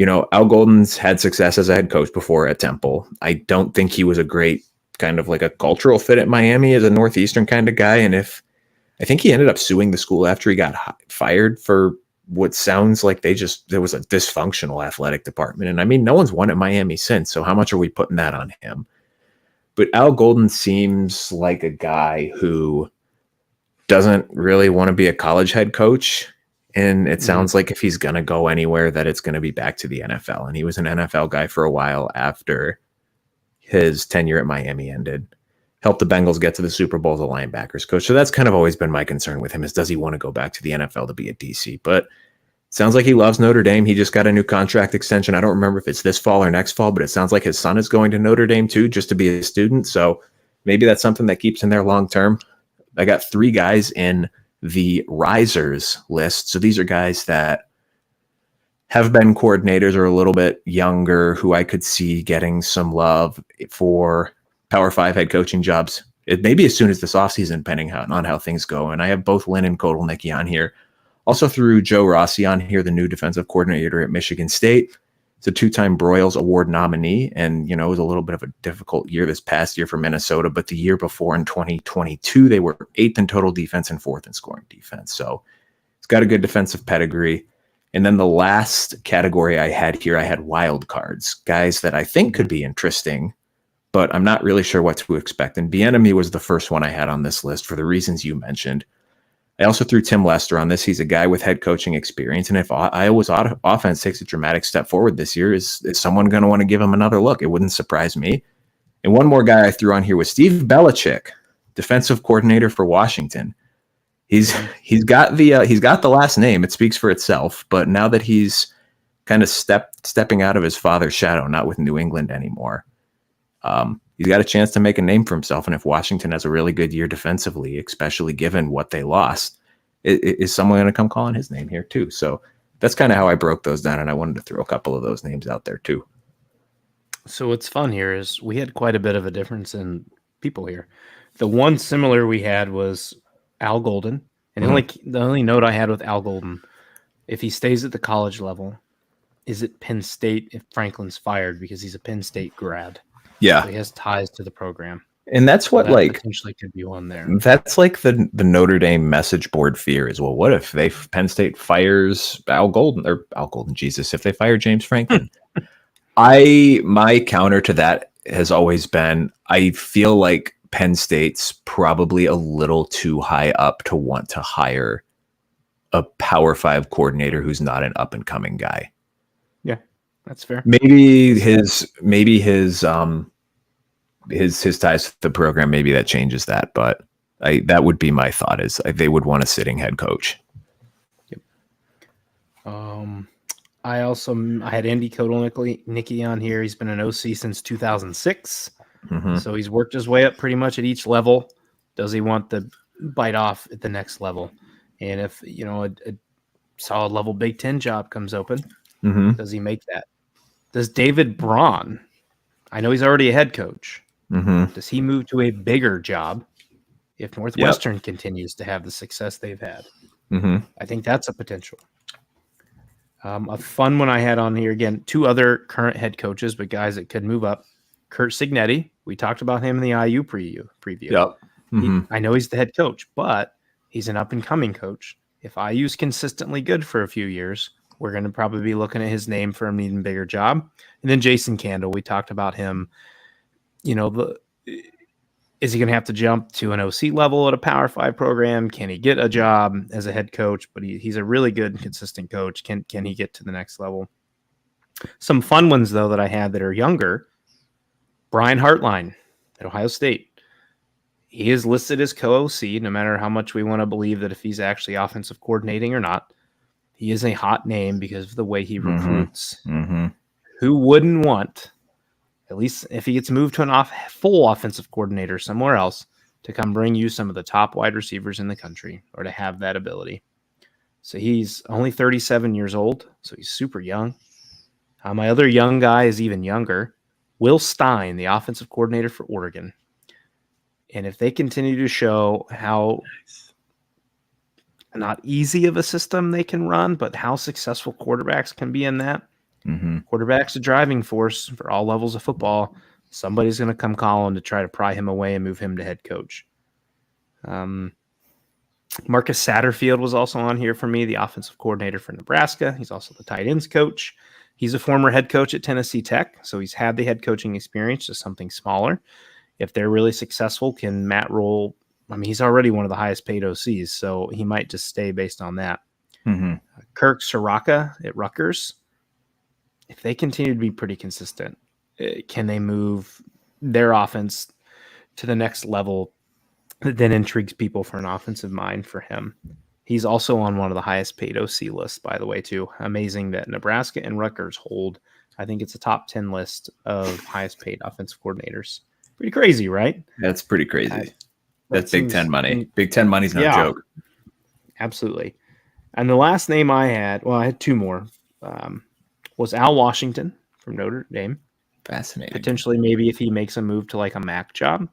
Al Golden's had success as a head coach before at Temple. I don't think he was a great kind of a cultural fit at Miami as a Northeastern kind of guy. And I think he ended up suing the school after he got fired for what sounds like there was a dysfunctional athletic department. And I mean, no one's won at Miami since. So how much are we putting that on him? But Al Golden seems like a guy who doesn't really want to be a college head coach. And it sounds like if he's going to go anywhere, that it's going to be back to the NFL. And he was an NFL guy for a while after his tenure at Miami ended. helped the Bengals get to the Super Bowl as a linebackers coach. So that's kind of always been my concern with him is, does he want to go back to the NFL to be a DC? But sounds like he loves Notre Dame. He just got a new contract extension. I don't remember if it's this fall or next fall, but it sounds like his son is going to Notre Dame too, just to be a student. So maybe that's something that keeps him there long term. I got 3 guys in the risers list. So these are guys that have been coordinators or a little bit younger who I could see getting some love for Power 5 head coaching jobs. It may be as soon as this offseason, depending on how things go. And I have both Lynn and Kotelnicki on here. Also threw Joe Rossi on here, the new defensive coordinator at Michigan State. It's a 2-time Broyles Award nominee. And, it was a little bit of a difficult year this past year for Minnesota. But the year before in 2022, they were 8th in total defense and 4th in scoring defense. So it's got a good defensive pedigree. And then the last category I had here, I had wild cards, guys that I think could be interesting, but I'm not really sure what to expect. And Bieniemy was the first one I had on this list for the reasons you mentioned. I also threw Tim Lester on this. He's a guy with head coaching experience. And if Iowa's offense takes a dramatic step forward this year, is someone going to want to give him another look? It wouldn't surprise me. And one more guy I threw on here was Steve Belichick, defensive coordinator for Washington. He's got the last name. It speaks for itself. But now that he's kind of stepping out of his father's shadow, not with New England anymore, he's got a chance to make a name for himself. And if Washington has a really good year defensively, especially given what they lost, is someone going to come calling his name here too? So that's kind of how I broke those down. And I wanted to throw a couple of those names out there too. So what's fun here is we had quite a bit of a difference in people here. The one similar we had was Al Golden. And the only note I had with Al Golden, if he stays at the college level, is it Penn State if Franklin's fired because he's a Penn State grad? Yeah. So he has ties to the program. And that's what that potentially could be one there. That's like the Notre Dame message board fear is, well, what if Penn State fires Al Golden, if they fire James Franklin? My counter to that has always been, I feel like Penn State's probably a little too high up to want to hire a Power 5 coordinator who's not an up and coming guy. Yeah, that's fair. Maybe his ties to the program, maybe that changes that, but that would be my thought, is they would want a sitting head coach. Yep. I had Andy Kotelnicki on here. He's been an OC since 2006. So he's worked his way up pretty much at each level. Does he want to bite off at the next level? And if, a solid level Big Ten job comes open, does he make that? Does David Braun, I know he's already a head coach, does he move to a bigger job if Northwestern continues to have the success they've had? I think that's a potential. A fun one I had on here, again, 2 other current head coaches, but guys that could move up. Curt Cignetti, we talked about him in the IU preview. Yep. I know he's the head coach, but he's an up-and-coming coach. If IU's consistently good for a few years, we're going to probably be looking at his name for an even bigger job. And then Jason Candle, we talked about him. Is he going to have to jump to an OC level at a Power 5 program? Can he get a job as a head coach? But he's a really good and consistent coach. Can he get to the next level? Some fun ones, though, that I had that are younger. Brian Hartline at Ohio State. He is listed as co-OC, no matter how much we want to believe that if he's actually offensive coordinating or not. He is a hot name because of the way he recruits. Who wouldn't want, at least if he gets moved to a full offensive coordinator somewhere else, to come bring you some of the top wide receivers in the country, or to have that ability? So he's only 37 years old, so he's super young. My other young guy is even younger. Will Stein, the offensive coordinator for Oregon. And if they continue to show how not easy of a system they can run, but how successful quarterbacks can be in that, quarterback's a driving force for all levels of football. Somebody's going to come calling to try to pry him away and move him to head coach. Marcus Satterfield was also on here for me, the offensive coordinator for Nebraska. He's also the tight ends coach. He's a former head coach at Tennessee Tech, so he's had the head coaching experience, just something smaller. If they're really successful, can Matt Rule? I mean, he's already one of the highest paid OCs, so he might just stay based on that. Kirk Soraka at Rutgers. If they continue to be pretty consistent, can they move their offense to the next level that then intrigues people for an offensive mind for him. He's also on one of the highest paid OC lists, by the way, too. Amazing that Nebraska and Rutgers hold. I think it's a top 10 list of highest paid offensive coordinators. Pretty crazy, right? That's pretty crazy. That's Big Ten money. Big Ten money's no joke. Absolutely. And the last name I had, well, I had two more, was Al Washington from Notre Dame. Fascinating. Potentially, maybe if he makes a move to like a MAC job.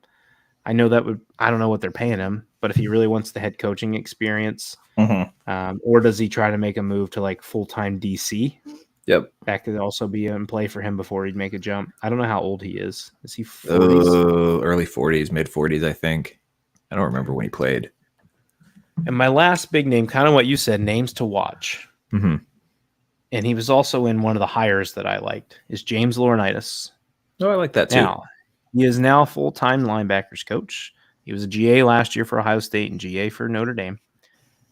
I know I don't know what they're paying him, but if he really wants the head coaching experience, or does he try to make a move to like full-time DC? Yep. That could also be in play for him before he'd make a jump. I don't know how old he is. Is he 40s? Early 40s, mid 40s, I think. I don't remember when he played. And my last big name, kind of what you said, names to watch. Mm-hmm. And he was also in one of the hires that I liked, is James Laurinaitis. Oh, I like that too. Now, he is now full-time linebackers coach. He was a GA last year for Ohio State and GA for Notre Dame.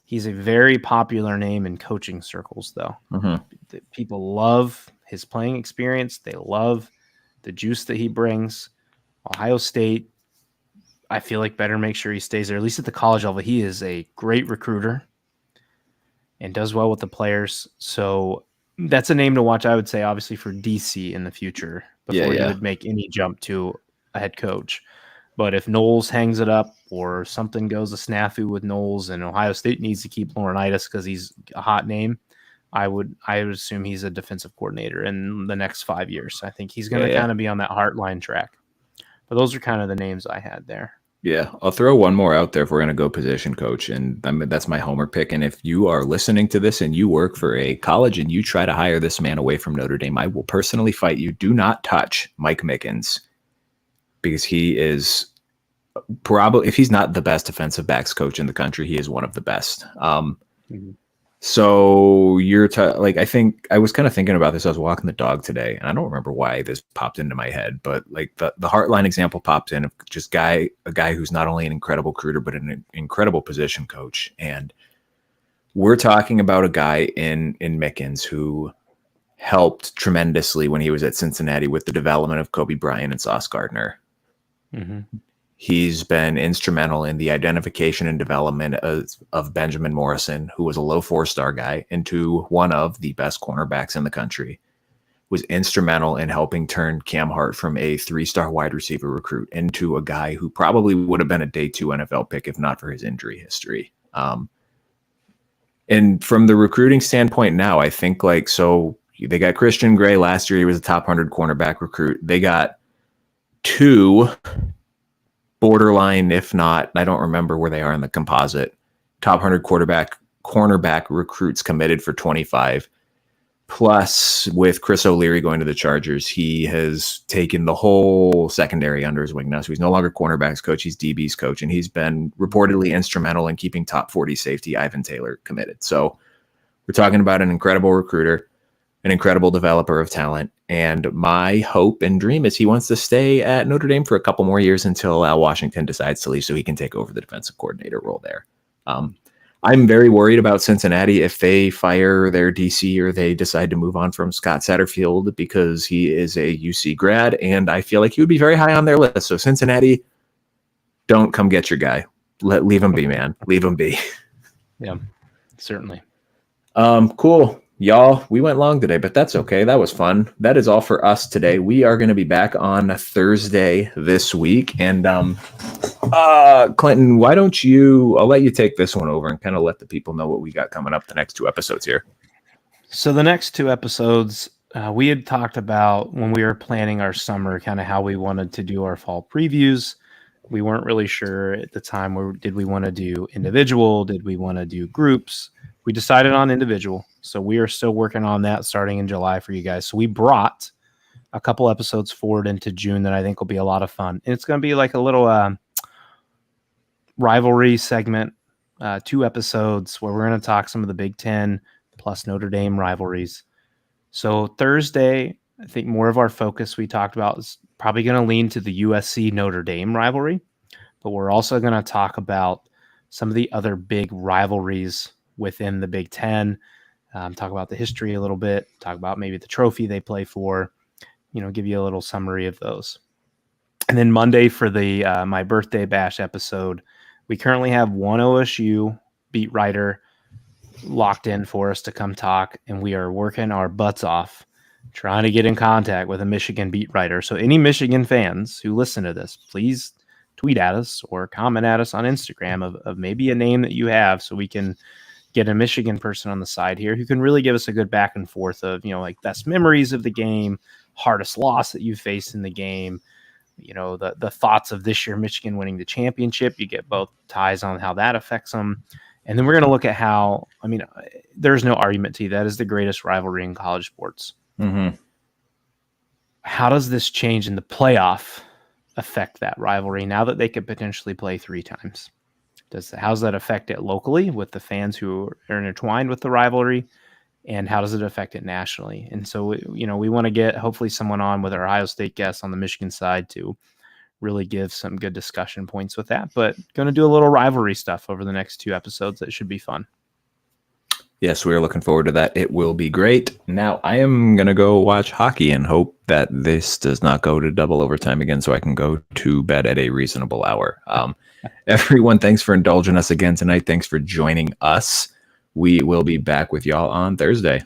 He's a very popular name in coaching circles, though. Mm-hmm. People love his playing experience. They love the juice that he brings. Ohio State, I feel like better make sure he stays there, at least at the college level. He is a great recruiter and does well with the players. So that's a name to watch, I would say, obviously, for DC in the future before he would make any jump to a head coach. But if Knowles hangs it up or something goes a snafu with Knowles and Ohio State needs to keep Laurinaitis because he's a hot name, I would assume he's a defensive coordinator in the next 5 years. I think he's going to kind of be on that Heartline track. But those are kind of the names I had there. Yeah, I'll throw one more out there if we're going to go position coach, and that's my homer pick. And if you are listening to this and you work for a college and you try to hire this man away from Notre Dame, I will personally fight you. Do not touch Mike Mickens, because he is probably, if he's not the best defensive backs coach in the country, he is one of the best. So you're I think I was kind of thinking about this. I was walking the dog today, and I don't remember why this popped into my head, but like the Heartline example popped in of just a guy who's not only an incredible recruiter, but an incredible position coach. And we're talking about a guy in Mickens who helped tremendously when he was at Cincinnati with the development of Kobe Bryant and Sauce Gardner. Mm-hmm. He's been instrumental in the identification and development of Benjamin Morrison, who was a low 4-star guy, into one of the best cornerbacks in the country. Was instrumental in helping turn Cam Hart from a 3-star wide receiver recruit into a guy who probably would have been a day 2 NFL pick if not for his injury history. And from the recruiting standpoint now, I think so they got Christian Gray last year. He was a top 100 cornerback recruit. They got 2 borderline, if not, I don't remember where they are in the composite, top 100 cornerback recruits committed for 25. Plus, with Chris O'Leary going to the Chargers, he has taken the whole secondary under his wing now. So he's no longer cornerbacks coach, he's DB's coach, and he's been reportedly instrumental in keeping top 40 safety Ivan Taylor committed. So we're talking about an incredible recruiter, an incredible developer of talent. And my hope and dream is he wants to stay at Notre Dame for a couple more years until Al Washington decides to leave so he can take over the defensive coordinator role there. I'm very worried about Cincinnati if they fire their DC or they decide to move on from Scott Satterfield, because he is a UC grad, and I feel like he would be very high on their list. So Cincinnati, don't come get your guy. Leave him be, man. Leave him be. Yeah, certainly. Cool. Y'all, we went long today, but that's okay. That was fun. That is all for us today. We are going to be back on Thursday this week. And Clinton, why don't I'll let you take this one over and kind of let the people know what we got coming up the next 2 episodes here. So the next 2 episodes, we had talked about when we were planning our summer, kind of how we wanted to do our fall previews. We weren't really sure at the time, did we want to do individual? Did we want to do groups? We decided on individual. So we are still working on that starting in July for you guys. So we brought a couple episodes forward into June that I think will be a lot of fun. And it's going to be like a little rivalry segment, 2 episodes where we're going to talk some of the Big Ten plus Notre Dame rivalries. So Thursday, I think more of our focus we talked about is probably going to lean to the USC Notre Dame rivalry. But we're also going to talk about some of the other big rivalries within the Big Ten. Talk about the history a little bit, talk about maybe the trophy they play for, give you a little summary of those. And then Monday for the my birthday bash episode, we currently have one OSU beat writer locked in for us to come talk, and we are working our butts off trying to get in contact with a Michigan beat writer. So any Michigan fans who listen to this, please tweet at us or comment at us on Instagram of maybe a name that you have, so we can get a Michigan person on the side here who can really give us a good back and forth of, like best memories of the game, hardest loss that you faced in the game, the thoughts of this year Michigan winning the championship. You get both ties on how that affects them. And then we're going to look at how, there's no argument to you, that is the greatest rivalry in college sports. Mm-hmm. How does this change in the playoff affect that rivalry now that they could potentially play 3 times? How's that affect it locally with the fans who are intertwined with the rivalry? And how does it affect it nationally? And so, we want to get hopefully someone on with our Ohio State guests on the Michigan side to really give some good discussion points with that. But going to do a little rivalry stuff over the next 2 episodes. That should be fun. Yes, we are looking forward to that. It will be great. Now, I am going to go watch hockey and hope that this does not go to double overtime again so I can go to bed at a reasonable hour. Everyone, thanks for indulging us again tonight. Thanks for joining us. We will be back with y'all on Thursday.